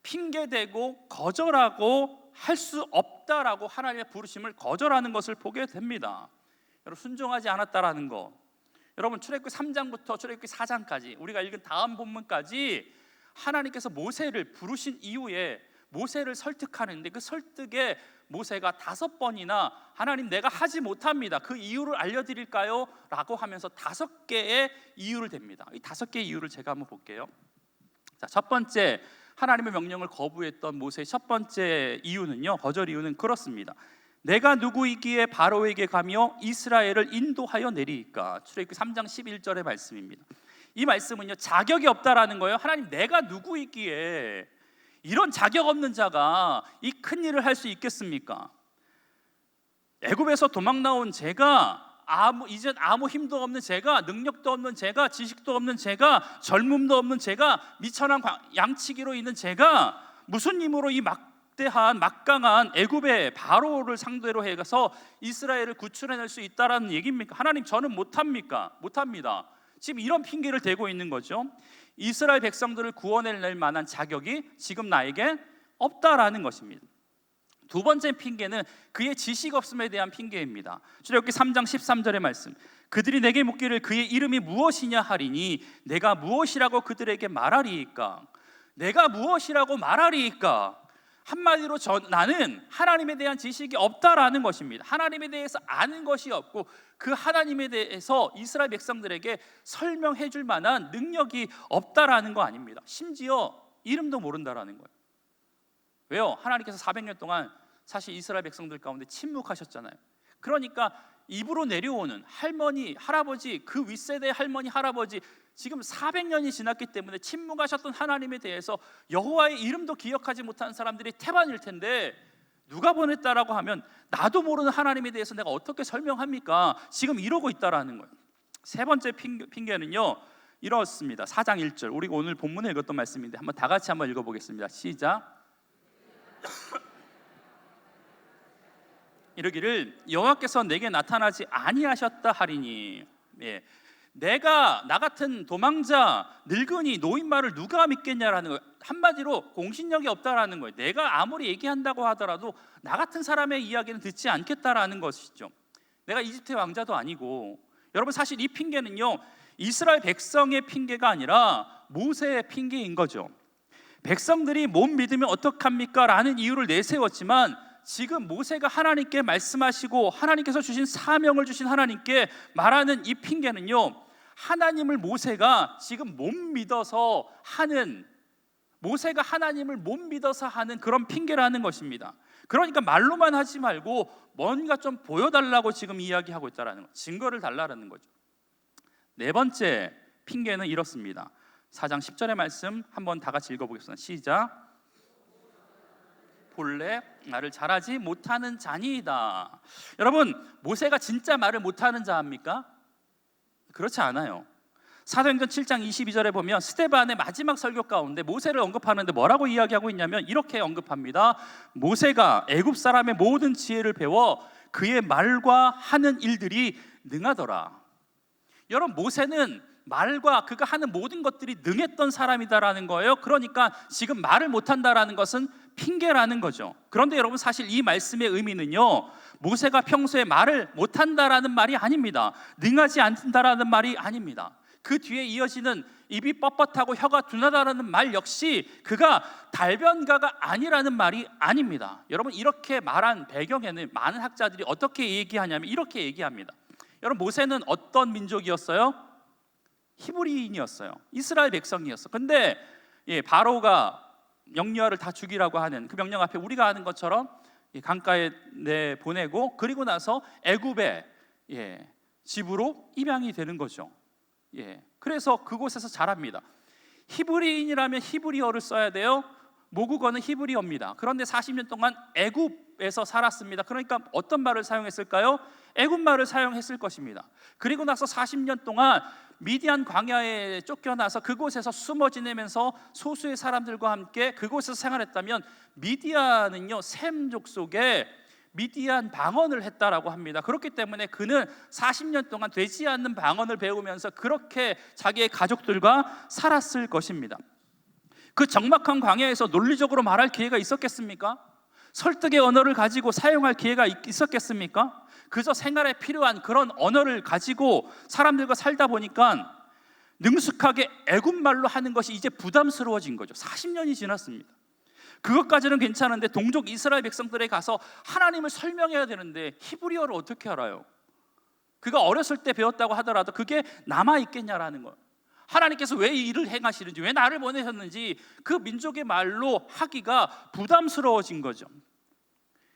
핑계대고 거절하고 할 수 없다라고 하나님의 부르심을 거절하는 것을 보게 됩니다. 여러분, 순종하지 않았다라는 거, 여러분, 출애굽기 3장부터 출애굽기 4장까지 우리가 읽은 다음 본문까지 하나님께서 모세를 부르신 이후에 모세를 설득하는데, 그 설득에 모세가 5번이나 하나님, 내가 하지 못합니다, 그 이유를 알려드릴까요? 라고 하면서 5개의 이유를 댑니다. 이 5개의 이유를 제가 한번 볼게요. 자, 첫 번째, 하나님의 명령을 거부했던 모세의 첫 번째 이유는요, 거절 이유는 그렇습니다. 내가 누구이기에 바로에게 가며 이스라엘을 인도하여 내리이까. 출애굽기 3장 11절의 말씀입니다. 이 말씀은요, 자격이 없다라는 거예요. 하나님, 내가 누구이기에 이런 자격 없는 자가 이 큰 일을 할 수 있겠습니까? 애굽에서 도망 나온 제가, 이젠 아무 힘도 없는 제가, 능력도 없는 제가, 지식도 없는 제가, 젊음도 없는 제가, 미천한 양치기로 있는 제가 무슨 힘으로 이 막대한 막강한 애굽의 바로를 상대로 해서 이스라엘을 구출해낼 수 있다라는 얘기입니까? 하나님, 저는 못합니까? 못합니다. 지금 이런 핑계를 대고 있는 거죠. 이스라엘 백성들을 구원해낼 만한 자격이 지금 나에게 없다라는 것입니다. 두 번째 핑계는 그의 지식 없음에 대한 핑계입니다. 출애굽기 3장 13절의 말씀, 그들이 내게 묻기를 그의 이름이 무엇이냐 하리니 내가 무엇이라고 그들에게 말하리이까. 내가 무엇이라고 말하리이까. 한마디로 나는 하나님에 대한 지식이 없다라는 것입니다. 하나님에 대해서 아는 것이 없고 그 하나님에 대해서 이스라엘 백성들에게 설명해 줄 만한 능력이 없다라는 거 아닙니다. 심지어 이름도 모른다라는 거예요. 왜요? 하나님께서 400년 동안 사실 이스라엘 백성들 가운데 침묵하셨잖아요. 그러니까 입으로 내려오는 할머니, 할아버지, 그 윗세대의 할머니, 할아버지, 지금 400년이 지났기 때문에 침묵하셨던 하나님에 대해서 여호와의 이름도 기억하지 못하는 사람들이 태반일 텐데, 누가 보냈다라고 하면 나도 모르는 하나님에 대해서 내가 어떻게 설명합니까? 지금 이러고 있다라는 거예요. 세 번째 핑계는요, 이렇습니다. 4장 1절, 우리가 오늘 본문에 읽었던 말씀인데 한번 다 같이 한번 읽어보겠습니다. 시작. 이르기를 여호와께서 내게 나타나지 아니하셨다 하리니. 예. 내가 나 같은 도망자, 늙은이, 노인 말을 누가 믿겠냐라는 거예요. 한마디로 공신력이 없다라는 거예요. 내가 아무리 얘기한다고 하더라도 나 같은 사람의 이야기는 듣지 않겠다라는 것이죠. 내가 이집트 왕자도 아니고. 여러분, 사실 이 핑계는요, 이스라엘 백성의 핑계가 아니라 모세의 핑계인 거죠. 백성들이 못 믿으면 어떡합니까? 라는 이유를 내세웠지만 지금 모세가 하나님께 말씀하시고 하나님께서 주신 사명을 주신 하나님께 말하는 이 핑계는요, 하나님을 모세가 지금 못 믿어서 하는, 모세가 하나님을 못 믿어서 하는 그런 핑계라는 것입니다. 그러니까 말로만 하지 말고 뭔가 좀 보여달라고 지금 이야기하고 있다는 것, 증거를 달라는 거죠. 네 번째 핑계는 이렇습니다. 4장 10절의 말씀 한번 다 같이 읽어보겠습니다. 시작. 본래 말을 잘하지 못하는 자니이다. 여러분, 모세가 진짜 말을 못하는 자입니까? 그렇지 않아요. 사도행전 7장 22절에 보면 스데반의 마지막 설교 가운데 모세를 언급하는데 뭐라고 이야기하고 있냐면 이렇게 언급합니다. 모세가 애굽 사람의 모든 지혜를 배워 그의 말과 하는 일들이 능하더라. 여러분, 모세는 말과 그가 하는 모든 것들이 능했던 사람이다라는 거예요. 그러니까 지금 말을 못한다라는 것은 핑계라는 거죠. 그런데 여러분, 사실 이 말씀의 의미는요, 모세가 평소에 말을 못한다라는 말이 아닙니다. 능하지 않는다라는 말이 아닙니다. 그 뒤에 이어지는 입이 뻣뻣하고 혀가 둔하다라는 말 역시 그가 달변가가 아니라는 말이 아닙니다. 여러분, 이렇게 말한 배경에는 많은 학자들이 어떻게 얘기하냐면 이렇게 얘기합니다. 여러분, 모세는 어떤 민족이었어요? 히브리인이었어요. 이스라엘 백성이었어. 근데 바로가 영유아를 다 죽이라고 하는 그 명령 앞에 우리가 아는 것처럼 강가에 보내고 그리고 나서 애굽의 집으로 입양이 되는 거죠. 그래서 그곳에서 자랍니다. 히브리인이라면 히브리어를 써야 돼요. 모국어는 히브리어입니다. 그런데 40년 동안 애굽에서 살았습니다. 그러니까 어떤 말을 사용했을까요? 애굽 말을 사용했을 것입니다. 그리고 나서 40년 동안 미디안 광야에 쫓겨나서 그곳에서 숨어 지내면서 소수의 사람들과 함께 그곳에서 생활했다면 미디안은요, 셈 족속에 미디안 방언을 했다라고 합니다. 그렇기 때문에 그는 40년 동안 되지 않는 방언을 배우면서 그렇게 자기의 가족들과 살았을 것입니다. 그 적막한 광야에서 논리적으로 말할 기회가 있었겠습니까? 설득의 언어를 가지고 사용할 기회가 있었겠습니까? 그저 생활에 필요한 그런 언어를 가지고 사람들과 살다 보니까 능숙하게 애굽말로 하는 것이 이제 부담스러워진 거죠. 40년이 지났습니다. 그것까지는 괜찮은데 동족 이스라엘 백성들에 가서 하나님을 설명해야 되는데 히브리어를 어떻게 알아요? 그가 어렸을 때 배웠다고 하더라도 그게 남아있겠냐라는 거예요. 하나님께서 왜 이 일을 행하시는지, 왜 나를 보내셨는지 그 민족의 말로 하기가 부담스러워진 거죠.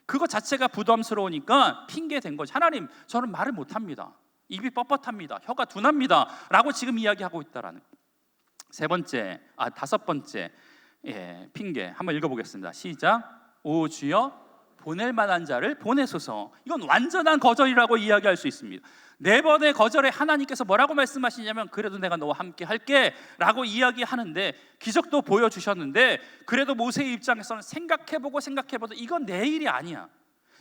그것 자체가 부담스러우니까 핑계된 거죠. 하나님, 저는 말을 못합니다. 입이 뻣뻣합니다. 혀가 둔합니다. 라고 지금 이야기하고 있다라는 거예요. 다섯 번째 핑계 한번 읽어보겠습니다. 시작. 오 주여, 보낼 만한 자를 보내소서. 이건 완전한 거절이라고 이야기할 수 있습니다. 네 번의 거절에 하나님께서 뭐라고 말씀하시냐면 그래도 내가 너와 함께 할게 라고 이야기하는데 기적도 보여주셨는데 그래도 모세의 입장에서는 생각해보고 이건 내 일이 아니야,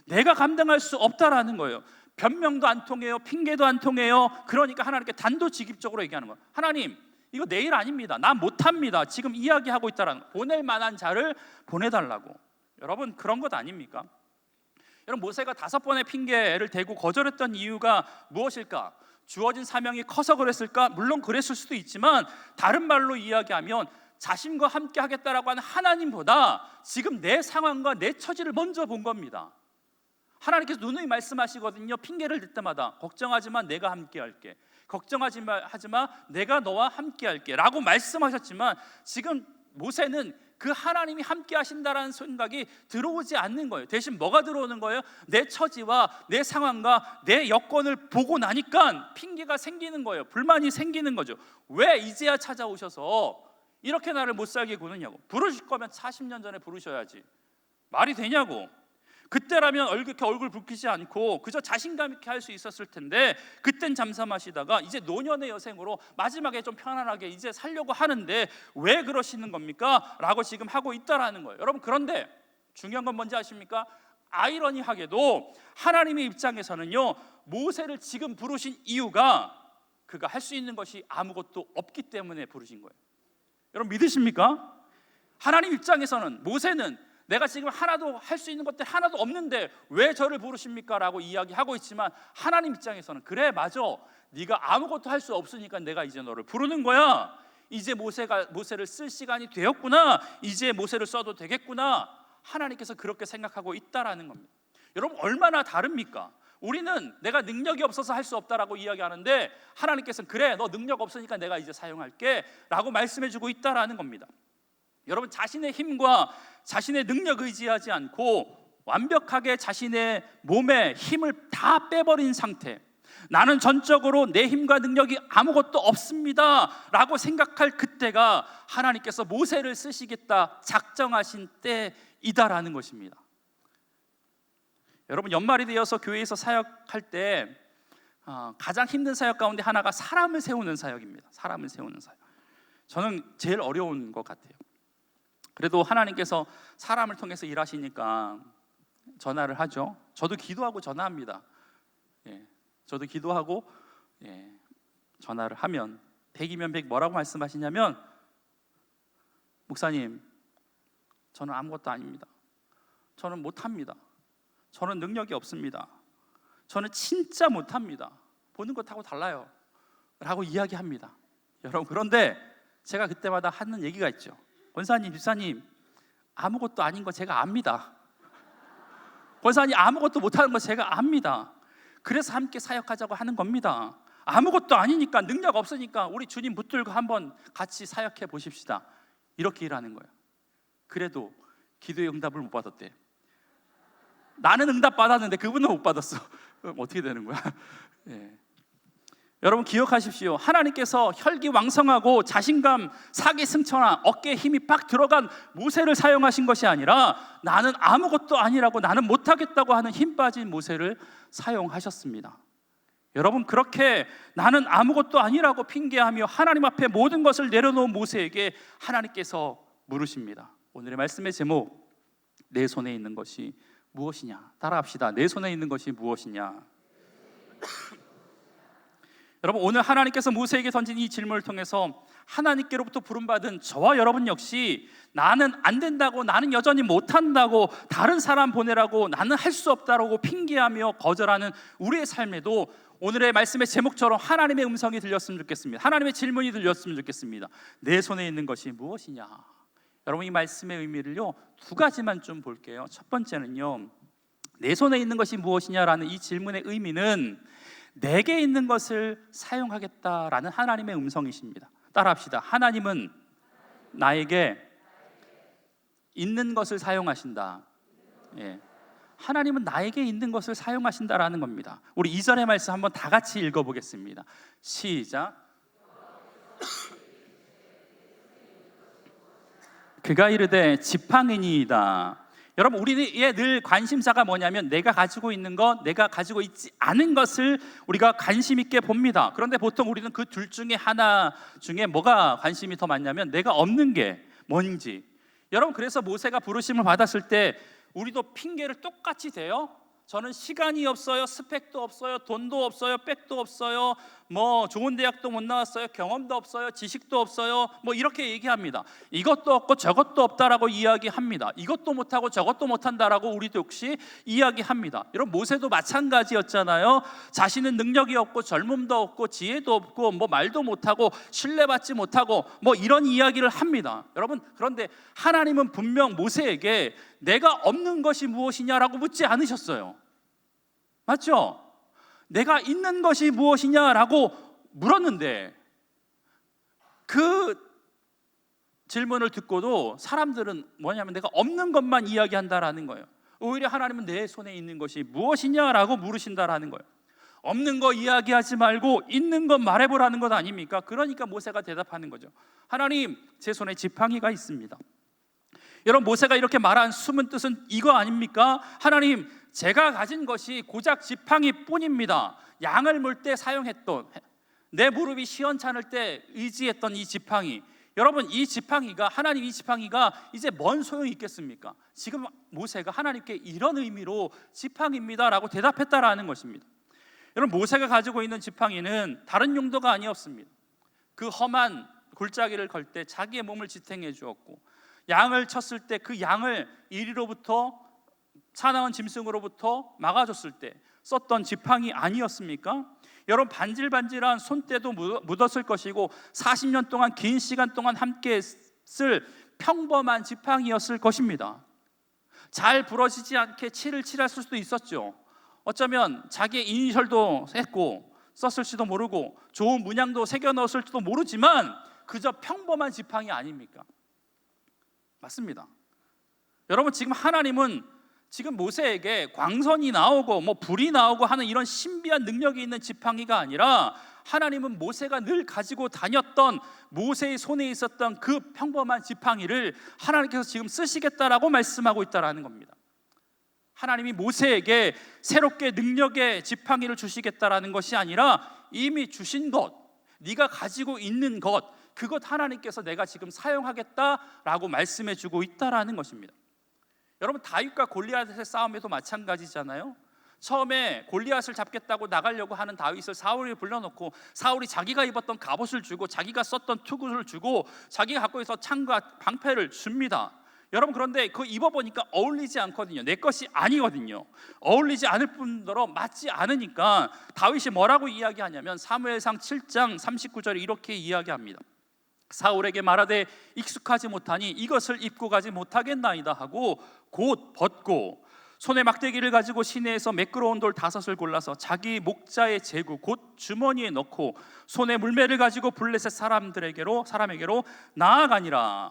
내가 감당할 수 없다라는 거예요. 변명도 안 통해요. 핑계도 안 통해요. 그러니까 하나님께 단도직입적으로 얘기하는 거예요. 하나님, 이거 내 일 아닙니다. 난 못합니다. 지금 이야기하고 있다라는 거. 보낼 만한 자를 보내달라고. 여러분, 그런 것 아닙니까? 여러분, 모세가 5번의 핑계를 대고 거절했던 이유가 무엇일까? 주어진 사명이 커서 그랬을까? 물론 그랬을 수도 있지만 다른 말로 이야기하면 자신과 함께 하겠다라고 하는 하나님보다 지금 내 상황과 내 처지를 먼저 본 겁니다. 하나님께서 누누이 말씀하시거든요. 핑계를 댈 때마다 걱정하지 마, 내가 함께 할게. 걱정하지 마, 내가 너와 함께 할게 라고 말씀하셨지만 지금 모세는 그 하나님이 함께 하신다라는 생각이 들어오지 않는 거예요. 대신 뭐가 들어오는 거예요? 내 처지와 내 상황과 내 여건을 보고 나니까 핑계가 생기는 거예요. 불만이 생기는 거죠. 왜 이제야 찾아오셔서 이렇게 나를 못 살게 구느냐고. 부르실 거면 40년 전에 부르셔야지. 말이 되냐고. 그때라면 이렇게 얼굴 붉히지 않고 그저 자신감 있게 할 수 있었을 텐데 그땐 잠잠하시다가 이제 노년의 여생으로 마지막에 좀 편안하게 이제 살려고 하는데 왜 그러시는 겁니까? 라고 지금 하고 있다라는 거예요. 여러분, 그런데 중요한 건 뭔지 아십니까? 아이러니하게도 하나님의 입장에서는요, 모세를 지금 부르신 이유가 그가 할 수 있는 것이 아무것도 없기 때문에 부르신 거예요. 여러분, 믿으십니까? 하나님 입장에서는 모세는 내가 지금 하나도 할 수 있는 것들 하나도 없는데 왜 저를 부르십니까? 라고 이야기하고 있지만 하나님 입장에서는 그래, 맞아, 네가 아무것도 할 수 없으니까 내가 이제 너를 부르는 거야. 이제 모세를 쓸 시간이 되었구나. 이제 모세를 써도 되겠구나. 하나님께서 그렇게 생각하고 있다라는 겁니다. 여러분, 얼마나 다릅니까? 우리는 내가 능력이 없어서 할 수 없다라고 이야기하는데 하나님께서는 그래, 너 능력 없으니까 내가 이제 사용할게 라고 말씀해주고 있다라는 겁니다. 여러분, 자신의 힘과 자신의 능력 의지하지 않고 완벽하게 자신의 몸에 힘을 다 빼버린 상태, 나는 전적으로 내 힘과 능력이 아무것도 없습니다 라고 생각할 그때가 하나님께서 모세를 쓰시겠다 작정하신 때이다라는 것입니다. 여러분, 연말이 되어서 교회에서 사역할 때 가장 힘든 사역 가운데 하나가 사람을 세우는 사역입니다. 사람을 세우는 사역. 저는 제일 어려운 것 같아요. 그래도 하나님께서 사람을 통해서 일하시니까 전화를 하죠. 저도 기도하고 전화합니다. 저도 기도하고 전화를 하면 100이면 100 뭐라고 말씀하시냐면, 목사님, 저는 아무것도 아닙니다. 저는 못합니다. 저는 능력이 없습니다. 저는 진짜 못합니다. 보는 것하고 달라요 라고 이야기합니다. 여러분, 그런데 제가 그때마다 하는 얘기가 있죠. 권사님, 집사님, 아무것도 아닌 거 제가 압니다. 권사님, 아무것도 못하는 거 제가 압니다. 그래서 함께 사역하자고 하는 겁니다. 아무것도 아니니까, 능력 없으니까 우리 주님 붙들고 한번 같이 사역해 보십시다. 이렇게 일하는 거예요. 그래도 기도의 응답을 못 받았대. 나는 응답 받았는데 그분은 못 받았어. 어떻게 되는 거야? 여러분, 기억하십시오. 하나님께서 혈기왕성하고 자신감, 사기승천한 어깨에 힘이 빡 들어간 모세를 사용하신 것이 아니라 나는 아무것도 아니라고, 나는 못하겠다고 하는 힘 빠진 모세를 사용하셨습니다. 여러분, 그렇게 나는 아무것도 아니라고 핑계하며 하나님 앞에 모든 것을 내려놓은 모세에게 하나님께서 물으십니다. 오늘의 말씀의 제목, 내 손에 있는 것이 무엇이냐? 따라합시다. 내 손에 있는 것이 무엇이냐? 여러분, 오늘 하나님께서 모세에게 던진 이 질문을 통해서 하나님께로부터 부름받은 저와 여러분 역시 나는 안 된다고, 나는 여전히 못한다고, 다른 사람 보내라고, 나는 할 수 없다라고 핑계하며 거절하는 우리의 삶에도 오늘의 말씀의 제목처럼 하나님의 음성이 들렸으면 좋겠습니다. 하나님의 질문이 들렸으면 좋겠습니다. 내 손에 있는 것이 무엇이냐? 여러분, 이 말씀의 의미를요, 2가지만 좀 볼게요. 첫 번째는요, 내 손에 있는 것이 무엇이냐라는 이 질문의 의미는 내게 있는 것을 사용하겠다라는 하나님의 음성이십니다. 따라합시다. 하나님은 나에게 있는 것을 사용하신다. 하나님은 나에게 있는 것을 사용하신다라는 겁니다. 우리 2절의 말씀 한번 다 같이 읽어보겠습니다. 시작. 그가 이르되 지팡이니이다. 여러분, 우리의 늘 관심사가 뭐냐면 내가 가지고 있는 것, 내가 가지고 있지 않은 것을 우리가 관심 있게 봅니다. 그런데 보통 우리는 그 둘 중에 하나 중에 뭐가 관심이 더 많냐면 내가 없는 게 뭔지. 여러분, 그래서 모세가 부르심을 받았을 때 우리도 핑계를 똑같이 대요? 저는 시간이 없어요, 스펙도 없어요, 돈도 없어요, 백도 없어요, 뭐 좋은 대학도 못 나왔어요, 경험도 없어요, 지식도 없어요, 뭐 이렇게 얘기합니다. 이것도 없고 저것도 없다라고 이야기합니다. 이것도 못하고 저것도 못한다라고 우리도 역시 이야기합니다. 여러분, 모세도 마찬가지였잖아요. 자신은 능력이 없고 젊음도 없고 지혜도 없고 뭐 말도 못하고 신뢰받지 못하고 뭐 이런 이야기를 합니다. 여러분, 그런데 하나님은 분명 모세에게 내가 없는 것이 무엇이냐라고 묻지 않으셨어요. 맞죠? 내가 있는 것이 무엇이냐라고 물었는데 그 질문을 듣고도 사람들은 뭐냐면 내가 없는 것만 이야기한다라는 거예요. 오히려 하나님은 내 손에 있는 것이 무엇이냐라고 물으신다라는 거예요. 없는 거 이야기하지 말고 있는 것 말해보라는 것 아닙니까? 그러니까 모세가 대답하는 거죠. 하나님, 제 손에 지팡이가 있습니다. 여러분, 모세가 이렇게 말한 숨은 뜻은 이거 아닙니까? 하나님, 제가 가진 것이 고작 지팡이 뿐입니다. 양을 물 때 사용했던, 내 무릎이 시원찮을 때 의지했던 이 지팡이, 여러분, 이 지팡이가, 하나님, 이 지팡이가 이제 뭔 소용이 있겠습니까? 지금 모세가 하나님께 이런 의미로 지팡이입니다 라고 대답했다라는 것입니다. 여러분, 모세가 가지고 있는 지팡이는 다른 용도가 아니었습니다. 그 험한 골짜기를 걸 때 자기의 몸을 지탱해 주었고, 양을 쳤을 때 그 양을 이리로부터 사나운 짐승으로부터 막아줬을 때 썼던 지팡이 아니었습니까? 여러분, 반질반질한 손때도 묻었을 것이고 40년 동안 긴 시간 동안 함께 쓸 평범한 지팡이였을 것입니다. 잘 부러지지 않게 칠을 칠할 수도 있었죠. 어쩌면 자기의 이니셜도 했고 썼을지도 모르고 좋은 문양도 새겨 넣었을지도 모르지만 그저 평범한 지팡이 아닙니까? 맞습니다. 여러분, 지금 하나님은 지금 모세에게 광선이 나오고 뭐 불이 나오고 하는 이런 신비한 능력이 있는 지팡이가 아니라 하나님은 모세가 늘 가지고 다녔던, 모세의 손에 있었던 그 평범한 지팡이를 하나님께서 지금 쓰시겠다라고 말씀하고 있다라는 겁니다. 하나님이 모세에게 새롭게 능력의 지팡이를 주시겠다라는 것이 아니라 이미 주신 것, 네가 가지고 있는 것, 그것 하나님께서 내가 지금 사용하겠다라고 말씀해 주고 있다라는 것입니다. 여러분, 다윗과 골리앗의 싸움에도 마찬가지잖아요. 처음에 골리앗을 잡겠다고 나가려고 하는 다윗을 사울이 불러놓고 사울이 자기가 입었던 갑옷을 주고 자기가 썼던 투구를 주고 자기가 갖고 있었던 창과 방패를 줍니다. 여러분, 그런데 그거 입어보니까 어울리지 않거든요. 내 것이 아니거든요. 어울리지 않을 뿐더러 맞지 않으니까 다윗이 뭐라고 이야기하냐면 사무엘상 7장 39절에 이렇게 이야기합니다. 사울에게 말하되 익숙하지 못하니 이것을 입고 가지 못하겠나이다 하고 곧 벗고 손에 막대기를 가지고 시내에서 매끄러운 돌 5을 골라서 자기 목자의 제구 곧 주머니에 넣고 손에 물매를 가지고 블레셋 사람에게로 나아가니라.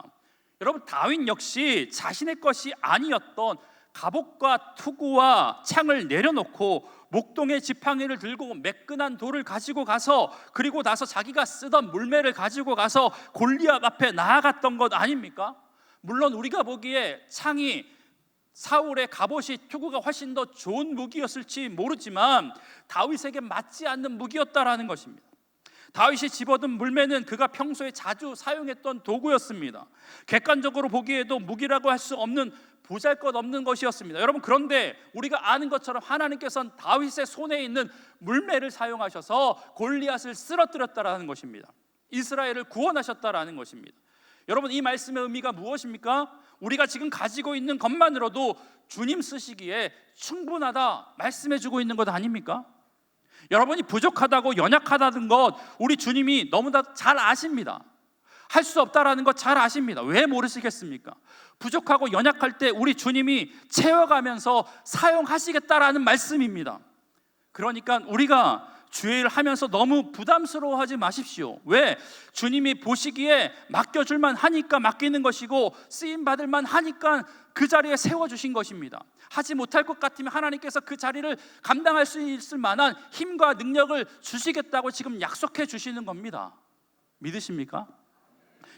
여러분, 다윗 역시 자신의 것이 아니었던 갑옷과 투구와 창을 내려놓고 목동의 지팡이를 들고 매끈한 돌을 가지고 가서, 그리고 나서 자기가 쓰던 물매를 가지고 가서 골리앗 앞에 나아갔던 것 아닙니까? 물론 우리가 보기에 창이, 사울의 갑옷이, 투구가 훨씬 더 좋은 무기였을지 모르지만 다윗에게 맞지 않는 무기였다라는 것입니다. 다윗이 집어든 물매는 그가 평소에 자주 사용했던 도구였습니다. 객관적으로 보기에도 무기라고 할 수 없는 보잘것없는 것이었습니다. 여러분, 그런데 우리가 아는 것처럼 하나님께서는 다윗의 손에 있는 물매를 사용하셔서 골리앗을 쓰러뜨렸다라는 것입니다. 이스라엘을 구원하셨다라는 것입니다. 여러분, 이 말씀의 의미가 무엇입니까? 우리가 지금 가지고 있는 것만으로도 주님 쓰시기에 충분하다 말씀해주고 있는 것 아닙니까? 여러분이 부족하다고 연약하다는 것 우리 주님이 너무나 잘 아십니다. 할 수 없다라는 것 잘 아십니다. 왜 모르시겠습니까? 부족하고 연약할 때 우리 주님이 채워가면서 사용하시겠다라는 말씀입니다. 그러니까 우리가 주일을 하면서 너무 부담스러워하지 마십시오. 왜? 주님이 보시기에 맡겨줄만 하니까 맡기는 것이고 쓰임받을만 하니까 그 자리에 세워주신 것입니다. 하지 못할 것 같으면 하나님께서 그 자리를 감당할 수 있을 만한 힘과 능력을 주시겠다고 지금 약속해 주시는 겁니다. 믿으십니까?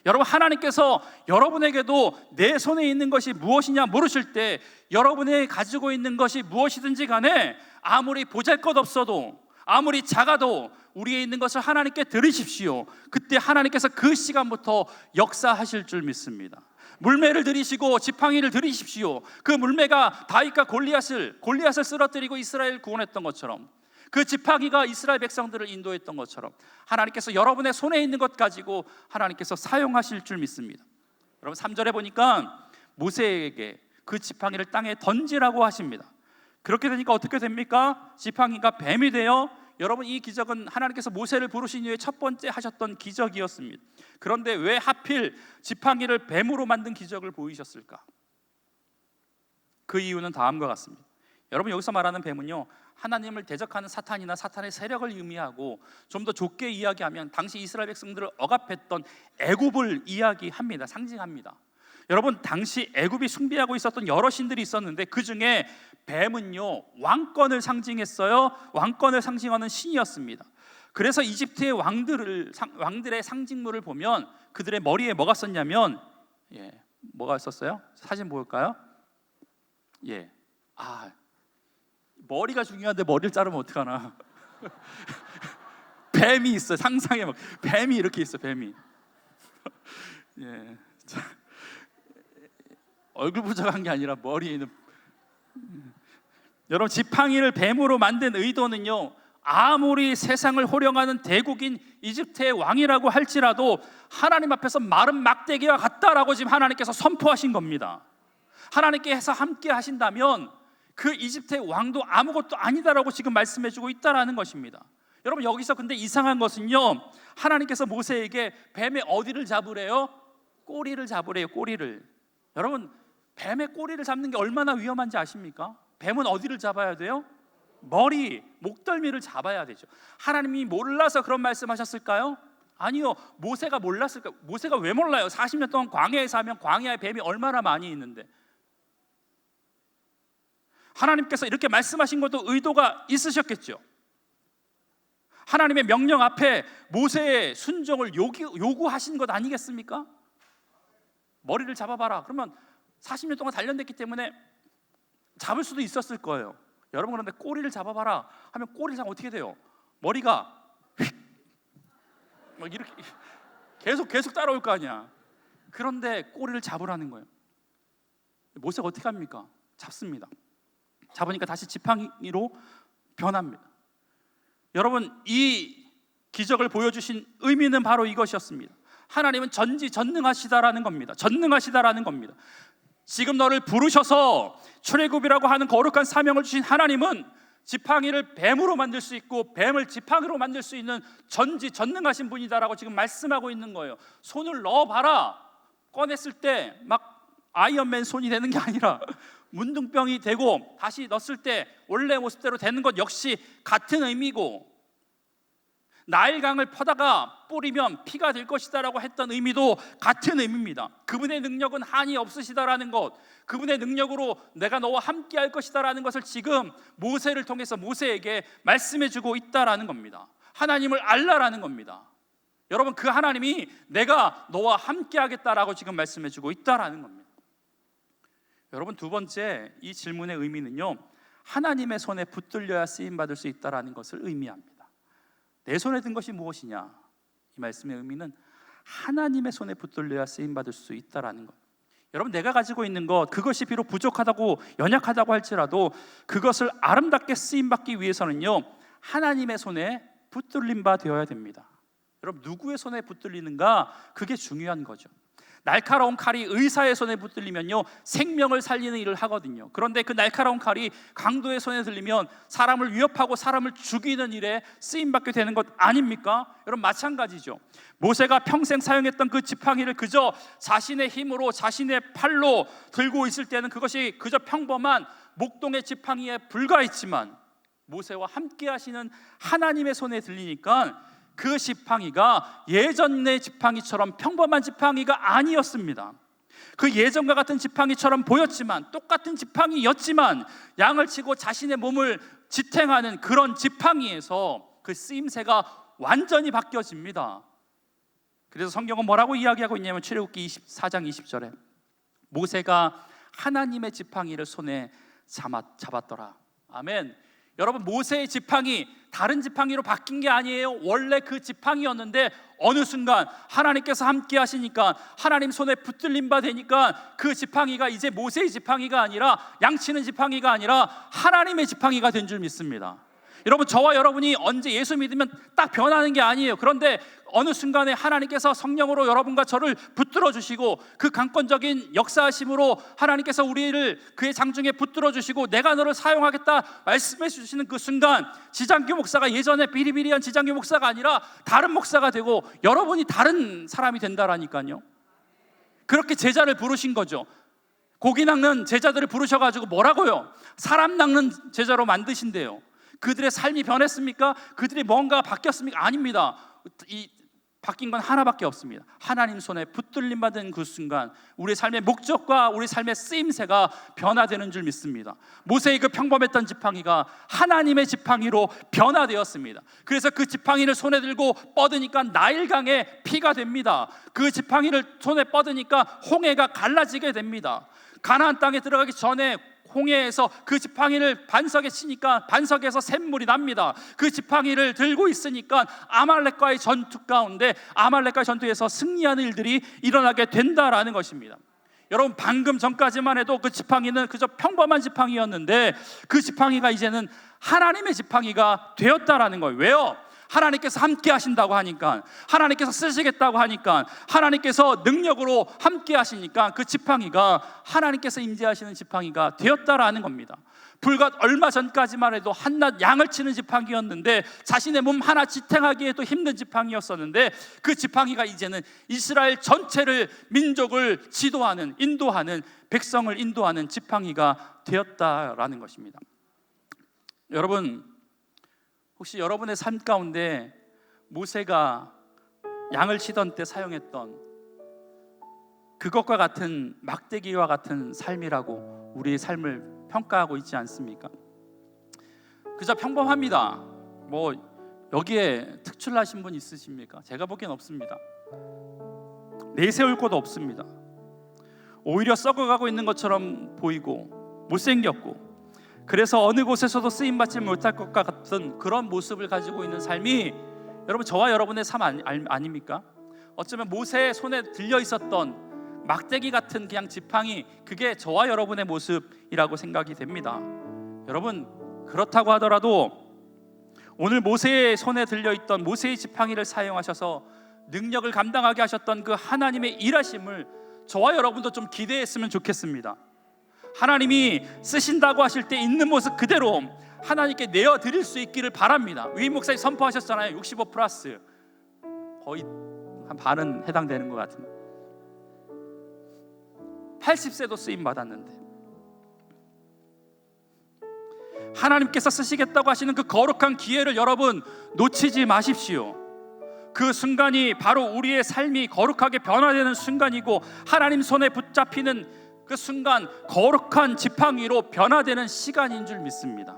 여러분, 하나님께서 여러분에게도 내 손에 있는 것이 무엇이냐 물으실 때 여러분이 가지고 있는 것이 무엇이든지 간에 아무리 보잘것없어도 아무리 작아도 우리에 있는 것을 하나님께 드리십시오. 그때 하나님께서 그 시간부터 역사하실 줄 믿습니다. 물매를 들이시고 지팡이를 들이십시오. 그 물매가 다윗과 골리앗을 쓰러뜨리고 이스라엘을 구원했던 것처럼, 그 지팡이가 이스라엘 백성들을 인도했던 것처럼 하나님께서 여러분의 손에 있는 것 가지고 하나님께서 사용하실 줄 믿습니다. 여러분 3절에 보니까 모세에게 그 지팡이를 땅에 던지라고 하십니다. 그렇게 되니까 어떻게 됩니까? 지팡이가 뱀이 되어, 여러분 이 기적은 하나님께서 모세를 부르신 이후에 첫 번째 하셨던 기적이었습니다. 그런데 왜 하필 지팡이를 뱀으로 만든 기적을 보이셨을까? 그 이유는 다음과 같습니다. 여러분 여기서 말하는 뱀은요, 하나님을 대적하는 사탄이나 사탄의 세력을 의미하고, 좀 더 좁게 이야기하면 당시 이스라엘 백성들을 억압했던 애굽을 이야기합니다. 상징합니다. 여러분 당시 애굽이 숭배하고 있었던 여러 신들이 있었는데 그 중에 뱀은요 왕권을 상징했어요. 왕권을 상징하는 신이었습니다. 그래서 이집트의 왕들의 상징물을 보면 그들의 머리에 뭐가 썼냐면, 뭐가 썼어요? 사진 보일까요? 머리가 중요한데 머리를 자르면 어떡하나. 뱀이 있어요. 상상해. 뱀이 이렇게 있어. 뱀이. 얼굴 부족한 게 아니라 머리에 있는. 여러분 지팡이를 뱀으로 만든 의도는요, 아무리 세상을 호령하는 대국인 이집트의 왕이라고 할지라도 하나님 앞에서 마른 막대기와 같다라고 지금 하나님께서 선포하신 겁니다. 하나님께서 함께 하신다면 그 이집트의 왕도 아무것도 아니다라고 지금 말씀해주고 있다라는 것입니다. 여러분 여기서 근데 이상한 것은요, 하나님께서 모세에게 뱀의 어디를 잡으래요? 꼬리를 잡으래요. 꼬리를. 여러분 뱀의 꼬리를 잡는 게 얼마나 위험한지 아십니까? 뱀은 어디를 잡아야 돼요? 머리, 목덜미를 잡아야 되죠. 하나님이 몰라서 그런 말씀하셨을까요? 아니요. 모세가 몰랐을까요? 모세가 왜 몰라요? 40년 동안 광야에 사면 광야에 뱀이 얼마나 많이 있는데. 하나님께서 이렇게 말씀하신 것도 의도가 있으셨겠죠. 하나님의 명령 앞에 모세의 순종을 요구하신 것 아니겠습니까? 머리를 잡아봐라. 그러면 40년 동안 단련됐기 때문에 잡을 수도 있었을 거예요. 여러분 그런데 꼬리를 잡아봐라 하면 꼬리를 잡으면 어떻게 돼요? 머리가 막 이렇게 계속 따라올 거 아니야. 그런데 꼬리를 잡으라는 거예요. 모세가 어떻게 합니까? 잡습니다. 잡으니까 다시 지팡이로 변합니다. 여러분 이 기적을 보여주신 의미는 바로 이것이었습니다. 하나님은 전지전능하시다라는 겁니다. 전능하시다라는 겁니다. 지금 너를 부르셔서 출애굽이라고 하는 거룩한 사명을 주신 하나님은 지팡이를 뱀으로 만들 수 있고 뱀을 지팡이로 만들 수 있는 전지전능하신 분이다라고 지금 말씀하고 있는 거예요. 손을 넣어봐라. 꺼냈을 때 막 아이언맨 손이 되는 게 아니라 문둥병이 되고 다시 넣었을 때 원래 모습대로 되는 것 역시 같은 의미고, 나일강을 퍼다가 뿌리면 피가 될 것이다라고 했던 의미도 같은 의미입니다. 그분의 능력은 한이 없으시다라는 것, 그분의 능력으로 내가 너와 함께 할 것이다라는 것을 지금 모세를 통해서 모세에게 말씀해주고 있다라는 겁니다. 하나님을 알라라는 겁니다. 여러분 그 하나님이 내가 너와 함께 하겠다라고 지금 말씀해주고 있다라는 겁니다. 여러분 두 번째 이 질문의 의미는요, 하나님의 손에 붙들려야 쓰임받을 수 있다라는 것을 의미합니다. 내 손에 든 것이 무엇이냐? 이 말씀의 의미는 하나님의 손에 붙들려야 쓰임받을 수 있다라는 것. 여러분 내가 가지고 있는 것, 그것이 비록 부족하다고 연약하다고 할지라도 그것을 아름답게 쓰임받기 위해서는요, 하나님의 손에 붙들림 바 되어야 됩니다. 여러분 누구의 손에 붙들리는가? 그게 중요한 거죠. 날카로운 칼이 의사의 손에 붙들리면요 생명을 살리는 일을 하거든요. 그런데 그 날카로운 칼이 강도의 손에 들리면 사람을 위협하고 사람을 죽이는 일에 쓰임받게 되는 것 아닙니까? 여러분 마찬가지죠. 모세가 평생 사용했던 그 지팡이를 그저 자신의 힘으로 자신의 팔로 들고 있을 때는 그것이 그저 평범한 목동의 지팡이에 불과했지만 모세와 함께 하시는 하나님의 손에 들리니까 그 지팡이가 예전의 지팡이처럼 평범한 지팡이가 아니었습니다. 그 예전과 같은 지팡이처럼 보였지만, 똑같은 지팡이였지만 양을 치고 자신의 몸을 지탱하는 그런 지팡이에서 그 쓰임새가 완전히 바뀌어집니다. 그래서 성경은 뭐라고 이야기하고 있냐면 출애굽기 24장 20절에 모세가 하나님의 지팡이를 손에 잡았더라. 아멘. 여러분, 모세의 지팡이 다른 지팡이로 바뀐 게 아니에요. 원래 그 지팡이였는데 어느 순간 하나님께서 함께 하시니까, 하나님 손에 붙들림 바 되니까 그 지팡이가 이제 모세의 지팡이가 아니라, 양치는 지팡이가 아니라 하나님의 지팡이가 된 줄 믿습니다. 여러분, 저와 여러분이 언제 예수 믿으면 딱 변하는 게 아니에요. 그런데 어느 순간에 하나님께서 성령으로 여러분과 저를 붙들어 주시고, 그 강권적인 역사하심으로 하나님께서 우리를 그의 장중에 붙들어 주시고, 내가 너를 사용하겠다 말씀해 주시는 그 순간, 지장교 목사가 예전에 비리비리한 지장교 목사가 아니라 다른 목사가 되고 여러분이 다른 사람이 된다라니까요. 그렇게 제자를 부르신 거죠. 고기 낚는 제자들을 부르셔가지고 뭐라고요? 사람 낚는 제자로 만드신대요. 그들의 삶이 변했습니까? 그들이 뭔가 바뀌었습니까? 아닙니다. 이 바뀐 건 하나밖에 없습니다. 하나님 손에 붙들림 받은 그 순간 우리의 삶의 목적과 우리 삶의 쓰임새가 변화되는 줄 믿습니다. 모세의 그 평범했던 지팡이가 하나님의 지팡이로 변화되었습니다. 그래서 그 지팡이를 손에 들고 뻗으니까 나일강의 피가 됩니다. 그 지팡이를 손에 뻗으니까 홍해가 갈라지게 됩니다. 가나안 땅에 들어가기 전에 홍해에서 그 지팡이를 반석에 치니까 반석에서 샘물이 납니다. 그 지팡이를 들고 있으니까 아말렉과의 전투 가운데, 아말렉과의 전투에서 승리하는 일들이 일어나게 된다라는 것입니다. 여러분, 방금 전까지만 해도 그 지팡이는 그저 평범한 지팡이였는데 그 지팡이가 이제는 하나님의 지팡이가 되었다라는 거예요. 왜요? 하나님께서 함께 하신다고 하니까, 하나님께서 쓰시겠다고 하니까, 하나님께서 능력으로 함께 하시니까 그 지팡이가 하나님께서 임재하시는 지팡이가 되었다라는 겁니다. 불과 얼마 전까지만 해도 한낱 양을 치는 지팡이였는데, 자신의 몸 하나 지탱하기에도 힘든 지팡이였었는데, 그 지팡이가 이제는 이스라엘 전체를, 민족을 지도하는, 인도하는, 백성을 인도하는 지팡이가 되었다라는 것입니다. 여러분, 혹시 여러분의 삶 가운데 모세가 양을 치던 때 사용했던 그것과 같은, 막대기와 같은 삶이라고 우리의 삶을 평가하고 있지 않습니까? 그저 평범합니다. 뭐 여기에 특출나신 분 있으십니까? 제가 보기엔 없습니다. 내세울 곳 없습니다. 오히려 썩어가고 있는 것처럼 보이고 못생겼고, 그래서 어느 곳에서도 쓰임받지 못할 것 같은 그런 모습을 가지고 있는 삶이 여러분, 저와 여러분의 삶 아닙니까? 어쩌면 모세의 손에 들려 있었던 막대기 같은 그냥 지팡이, 그게 저와 여러분의 모습이라고 생각이 됩니다. 여러분, 그렇다고 하더라도 오늘 모세의 손에 들려 있던 모세의 지팡이를 사용하셔서 능력을 감당하게 하셨던 그 하나님의 일하심을 저와 여러분도 좀 기대했으면 좋겠습니다. 하나님이 쓰신다고 하실 때 있는 모습 그대로 하나님께 내어드릴 수 있기를 바랍니다. 위임 목사님 선포하셨잖아요. 65 플러스, 거의 한 반은 해당되는 것 같은데, 80세도 쓰임 받았는데 하나님께서 쓰시겠다고 하시는 그 거룩한 기회를 여러분 놓치지 마십시오. 그 순간이 바로 우리의 삶이 거룩하게 변화되는 순간이고, 하나님 손에 붙잡히는 그 순간 거룩한 지팡이로 변화되는 시간인 줄 믿습니다.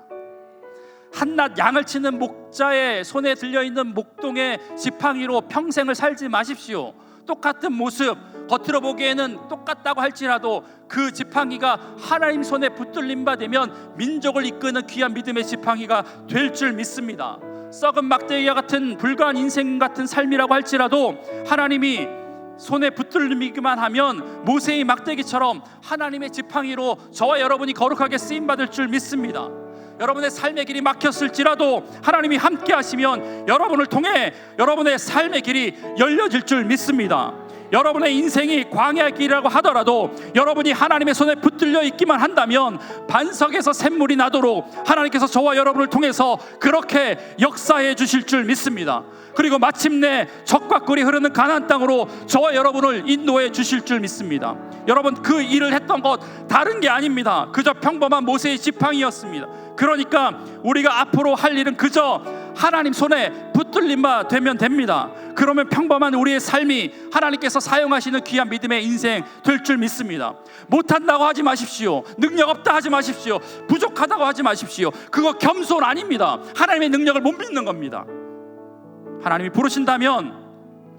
한낱 양을 치는 목자의 손에 들려있는 목동의 지팡이로 평생을 살지 마십시오. 똑같은 모습, 겉으로 보기에는 똑같다고 할지라도 그 지팡이가 하나님 손에 붙들림 바 되면 민족을 이끄는 귀한 믿음의 지팡이가 될 줄 믿습니다. 썩은 막대기와 같은 불가한 인생 같은 삶이라고 할지라도 하나님이 손에 붙들리기만 하면 모세의 막대기처럼 하나님의 지팡이로 저와 여러분이 거룩하게 쓰임받을 줄 믿습니다. 여러분의 삶의 길이 막혔을지라도 하나님이 함께 하시면 여러분을 통해 여러분의 삶의 길이 열려질 줄 믿습니다. 여러분의 인생이 광야의 길이라고 하더라도 여러분이 하나님의 손에 붙들려 있기만 한다면 반석에서 샘물이 나도록 하나님께서 저와 여러분을 통해서 그렇게 역사해 주실 줄 믿습니다. 그리고 마침내 적과 꿀이 흐르는 가나안 땅으로 저와 여러분을 인도해 주실 줄 믿습니다. 여러분, 그 일을 했던 것 다른 게 아닙니다. 그저 평범한 모세의 지팡이였습니다. 그러니까 우리가 앞으로 할 일은 그저 하나님 손에 붙들림 바 되면 됩니다. 그러면 평범한 우리의 삶이 하나님께서 사용하시는 귀한 믿음의 인생 될 줄 믿습니다. 못한다고 하지 마십시오. 능력 없다 하지 마십시오. 부족하다고 하지 마십시오. 그거 겸손 아닙니다. 하나님의 능력을 못 믿는 겁니다. 하나님이 부르신다면,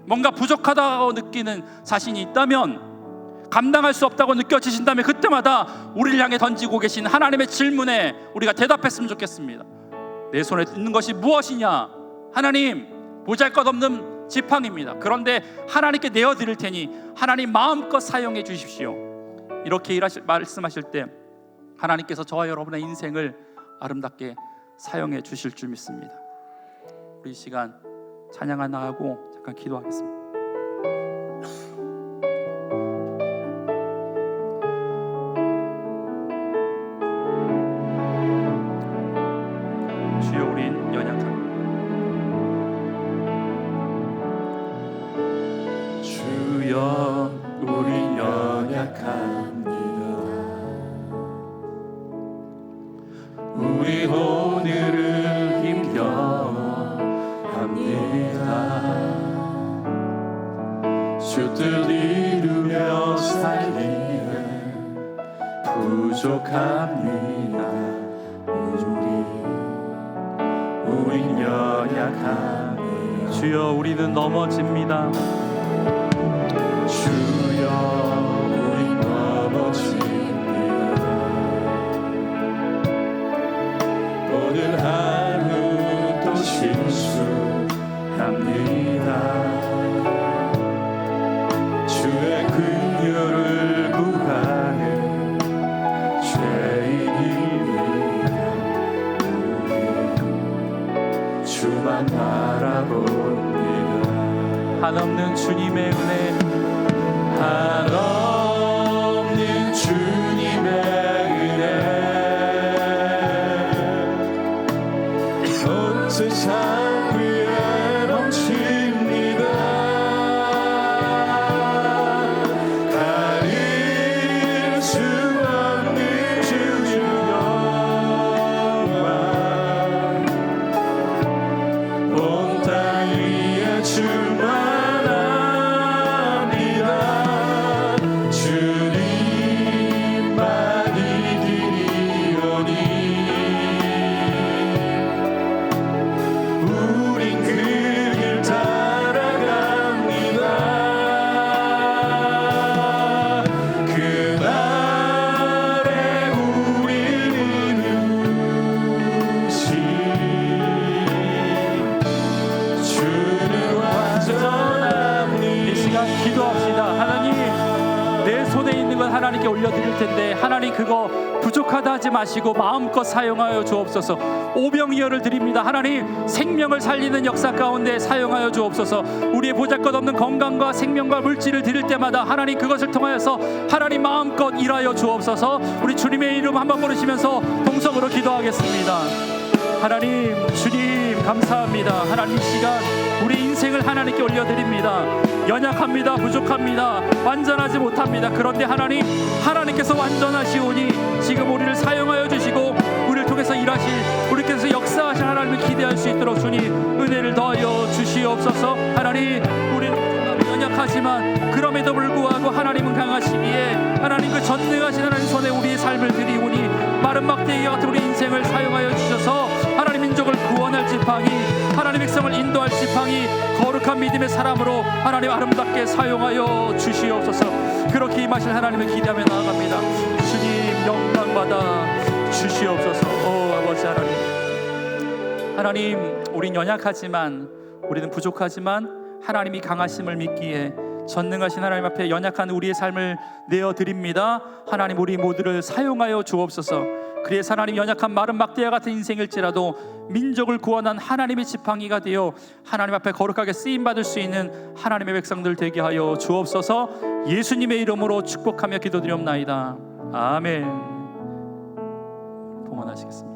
뭔가 부족하다고 느끼는 자신이 있다면, 감당할 수 없다고 느껴지신다면 그때마다 우리를 향해 던지고 계신 하나님의 질문에 우리가 대답했으면 좋겠습니다. 내 손에 있는 것이 무엇이냐? 하나님, 보잘것없는 지팡이입니다. 그런데 하나님께 내어드릴 테니 하나님 마음껏 사용해 주십시오. 이렇게 말씀하실 때 하나님께서 저와 여러분의 인생을 아름답게 사용해 주실 줄 믿습니다. 우리 이 시간 찬양 하나 하고 잠깐 기도하겠습니다. 주여, 우린 연약합니다. 주여, 우린 연약합니다. 우리 오늘을 힘겨워합니다. 주 뜻 이루며 살기에 부족합니다. 우린 연약합니다. 주여, 우리는 넘어집니다. 주여, 우린 넘어집니다. 오늘 하루 또 실수합니다. 주의 긍휼을 구하는 죄인입니다. 주만 바라봅니다. 한없는 주님의 은혜, 한없는 주님의 은혜, 온 세상 위에 넘칩니다. 가릴 수 없는 주 영광, 온 땅 위에 주만 하나님께 올려드릴 텐데 하나님 그거 부족하다 하지 마시고 마음껏 사용하여 주옵소서. 오병이어를 드립니다. 하나님 생명을 살리는 역사 가운데 사용하여 주옵소서. 우리의 보잘것없는 건강과 생명과 물질을 드릴 때마다 하나님 그것을 통하여서 하나님 마음껏 일하여 주옵소서. 우리 주님의 이름 한번 부르시면서 동성으로 기도하겠습니다. 하나님, 주님 감사합니다. 하나님 이 시간 우리 인생을 하나님께 올려드립니다. 연약합니다. 부족합니다. 완전하지 못합니다. 그런데 하나님께서 완전하시오니 지금 우리를 사용하여 주시고 우리를 통해서 일하실, 우리께서 역사하실 하나님을 기대할 수 있도록 주님 은혜를 더하여 주시옵소서. 하나님, 우리는 연약하지만 그럼에도 불구하고 하나님은 강하시기에 하나님 그 전능하신 하나님 손에 우리의 삶을 드리오니 마른 막대기 같은 우리 인생을 사용하여 주셔서 하나님 민족을 구원할 지팡이, 하나님 백성을 인도할 지팡이, 거룩한 믿음의 사람으로 하나님 아름답게 사용하여 주시옵소서. 그렇게 임하실 하나님을 기대하며 나아갑니다. 주님 영광받아 주시옵소서. 오 아버지 하나님, 우린 연약하지만, 우리는 부족하지만 하나님이 강하심을 믿기에 전능하신 하나님 앞에 연약한 우리의 삶을 내어드립니다. 하나님 우리 모두를 사용하여 주옵소서. 그래서 하나님 연약한 마른 막대와 같은 인생일지라도 민족을 구원한 하나님의 지팡이가 되어 하나님 앞에 거룩하게 쓰임받을 수 있는 하나님의 백성들 되게 하여 주옵소서. 예수님의 이름으로 축복하며 기도드리옵나이다. 아멘. 봉헌하시겠습니다.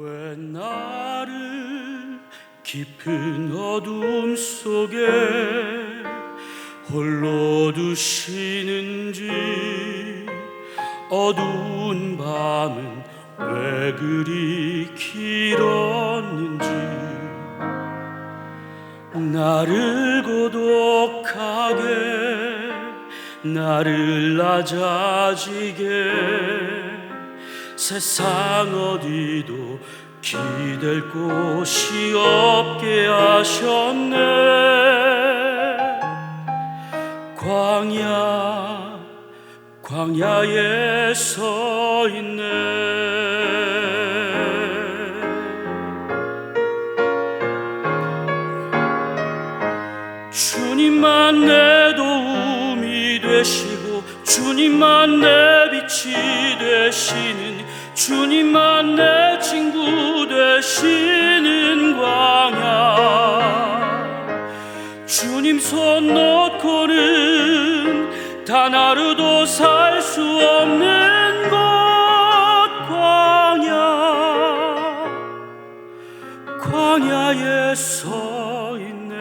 왜 나를 깊은 어둠 속에 홀로 두시는지, 어두운 밤은 왜 그리 길었는지, 나를 고독하게 나를 낮아지게 세상 어디도 기댈 곳이 없게 하셨네. 광야에 서 있네. 주님만 내 도움이 되시고 주님만 내 빛이 되시는 주님만 내 친구 되시는 광야. 주님 손 놓고는 단 하루도 살 수 없는 곳 광야에 서 있네.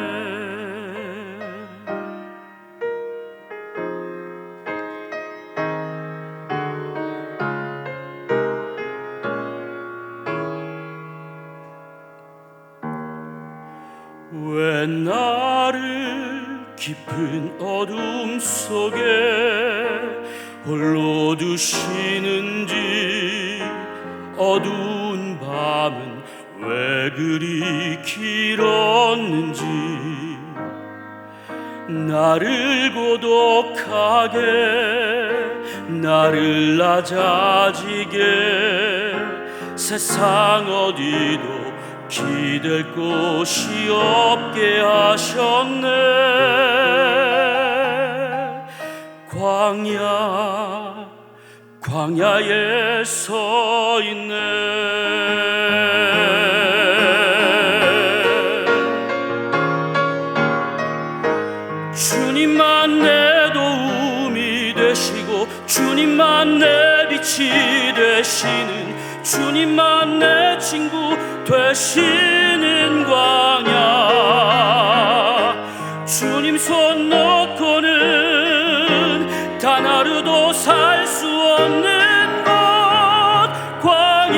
왜 나를 깊은 어둠 속에 홀로 두시는지, 어두운 밤은 왜 그리 길었는지, 나를 고독하게 나를 낮아지게 세상 어디도 기댈 곳이 없게 하셨네. 광야에 서 있네. 주님만 내 도움이 되시고 주님만 내 빛이 되시는 주님만 내 친구 되시는 광야. 주님 손 놓고는 단 하루도 살 수 없는 곳 광야.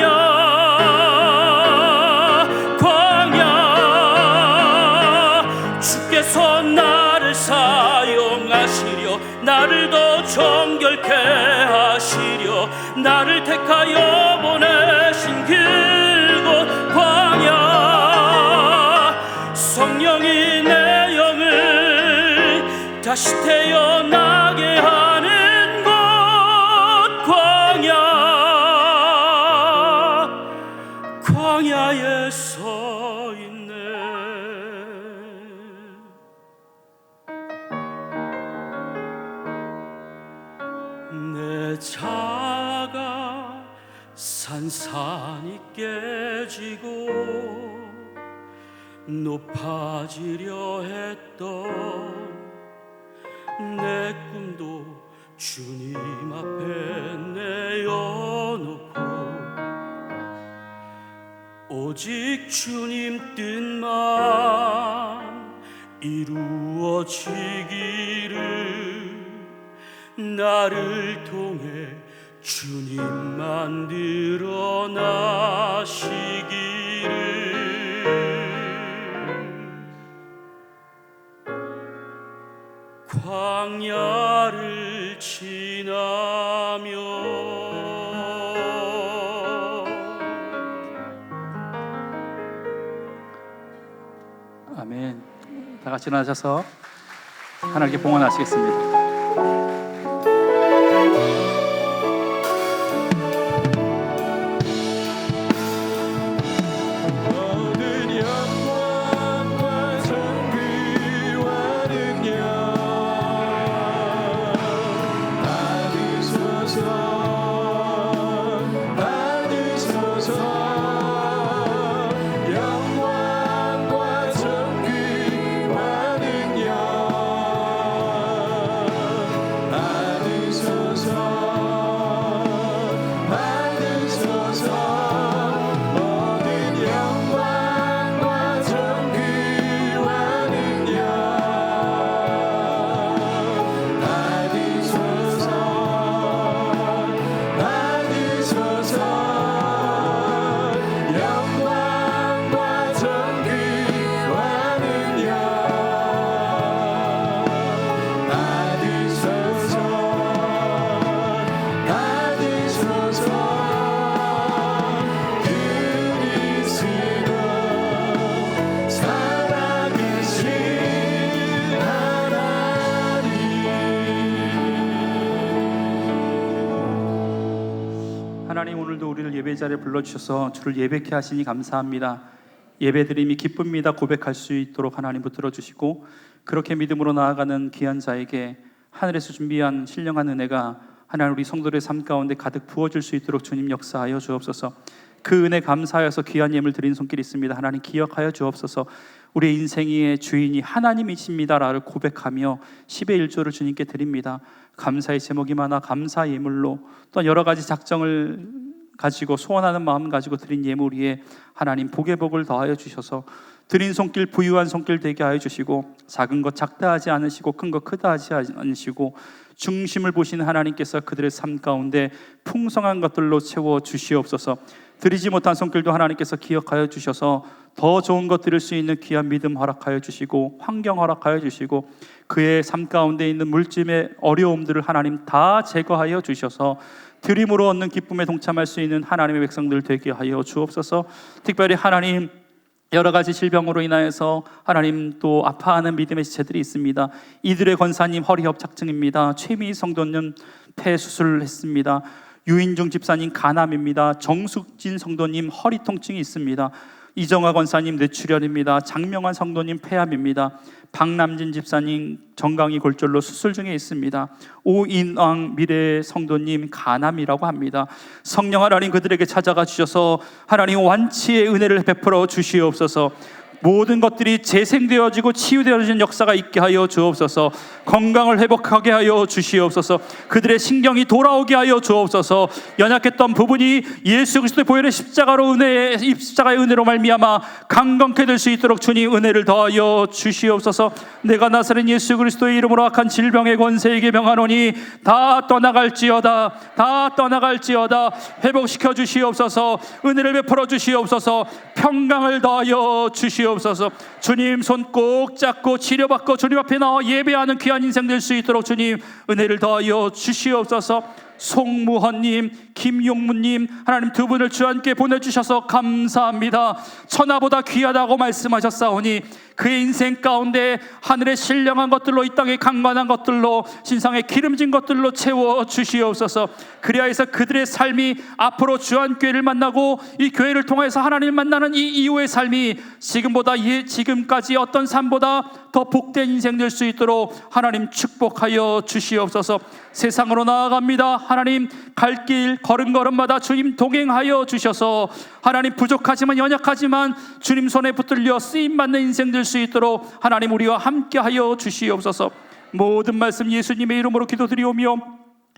주께서 나를 사용하시려 나를 더 정결케 하시려 나를 택하여 보내신 그곳 광야. 성령이 내 영을 다시 태어나게 하는 곳 광야에 서 있네. 내 자가 산산이 깨지고 높아지려 했던 내 꿈도 주님 앞에 내어놓고 오직 주님 뜻만 이루어지기를 나를 통해 주님만 드러나시기를. 광야를 지나며 아멘. 다 같이 일어나셔서 하나님께 봉헌하시겠습니다. 영광과 존귀와 능력 하나님, 오늘도 우리를 예배 자리에 불러주셔서 주를 예배케 하시니 감사합니다. 예배드림이 기쁩니다 고백할 수 있도록 하나님 붙들어 주시고, 그렇게 믿음으로 나아가는 귀한 자에게 하늘에서 준비한 신령한 은혜가 하나님 우리 성도들의 삶 가운데 가득 부어질 수 있도록 주님 역사하여 주옵소서. 그 은혜 감사하여서 귀한 예물 드린 손길이 있습니다. 하나님 기억하여 주옵소서. 우리의 인생의 주인이 하나님이십니다라를 고백하며 10의 1조를 주님께 드립니다. 감사의 제목이 많아 감사 예물로, 또 여러 가지 작정을 가지고 소원하는 마음 가지고 드린 예물 위에 하나님 복의 복을 더하여 주셔서 드린 손길 부유한 손길 되게 하여 주시고, 작은 것 작다 하지 않으시고 큰 것 크다 하지 않으시고 중심을 보시는 하나님께서 그들의 삶 가운데 풍성한 것들로 채워 주시옵소서. 드리지 못한 손길도 하나님께서 기억하여 주셔서 더 좋은 것 드릴 수 있는 귀한 믿음 허락하여 주시고, 환경 허락하여 주시고, 그의 삶 가운데 있는 물질의 어려움들을 하나님 다 제거하여 주셔서 드림으로 얻는 기쁨에 동참할 수 있는 하나님의 백성들 되게 하여 주옵소서. 특별히 하나님, 여러 가지 질병으로 인하여서 하나님 또 아파하는 믿음의 지체들이 있습니다. 이들의 권사님 허리 협착증입니다. 최미 성도님 폐 수술을 했습니다. 유인중 집사님 간암입니다. 정숙진 성도님 허리 통증이 있습니다. 이정화 권사님 뇌출혈입니다. 장명환 성도님 폐암입니다. 박남진 집사님 정강이 골절로 수술 중에 있습니다. 오인왕 미래 성도님 간암이라고 합니다. 성령 하나님 그들에게 찾아가 주셔서 하나님 완치의 은혜를 베풀어 주시옵소서. 모든 것들이 재생되어지고 치유되어지는 역사가 있게 하여 주옵소서. 건강을 회복하게 하여 주시옵소서. 그들의 신경이 돌아오게 하여 주옵소서. 연약했던 부분이 예수 그리스도의 보혈의 십자가의 은혜로 말미암아 강건케 될 수 있도록 주님 은혜를 더하여 주시옵소서. 내가 나사렛 예수 그리스도의 이름으로 악한 질병의 권세에게 명하노니 다 떠나갈지어다. 다 떠나갈지어다. 회복시켜 주시옵소서. 은혜를 베풀어 주시옵소서. 평강을 더하여 주시옵소서. 주님 손 꼭 잡고 치료받고 주님 앞에 나와 예배하는 귀한 인생 될 수 있도록 주님 은혜를 더하여 주시옵소서. 송무헌님, 김용문님 하나님 두 분을 주 함께 보내주셔서 감사합니다. 천하보다 귀하다고 말씀하셨사오니 그의 인생 가운데 하늘의 신령한 것들로 이 땅의 강건한 것들로 신상의 기름진 것들로 채워 주시옵소서. 그리하여서 그들의 삶이 앞으로 주한교회를 만나고 이 교회를 통해서 하나님을 만나는 이 이후의 삶이 지금보다 지금까지 어떤 삶보다 더 복된 인생 될 수 있도록 하나님 축복하여 주시옵소서. 세상으로 나아갑니다. 하나님 갈 길 걸음걸음마다 주님 동행하여 주셔서 하나님 부족하지만 연약하지만 주님 손에 붙들려 쓰임받는 인생 될 수 있도록 하나님 우리와 함께하여 주시옵소서. 모든 말씀 예수님의 이름으로 기도드리오며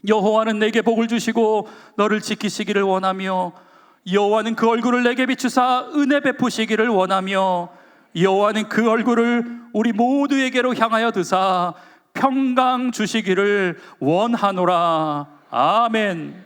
여호와는 내게 복을 주시고 너를 지키시기를 원하며 여호와는 그 얼굴을 내게 비추사 은혜 베푸시기를 원하며 여호와는 그 얼굴을 우리 모두에게로 향하여 드사 평강 주시기를 원하노라. 아멘.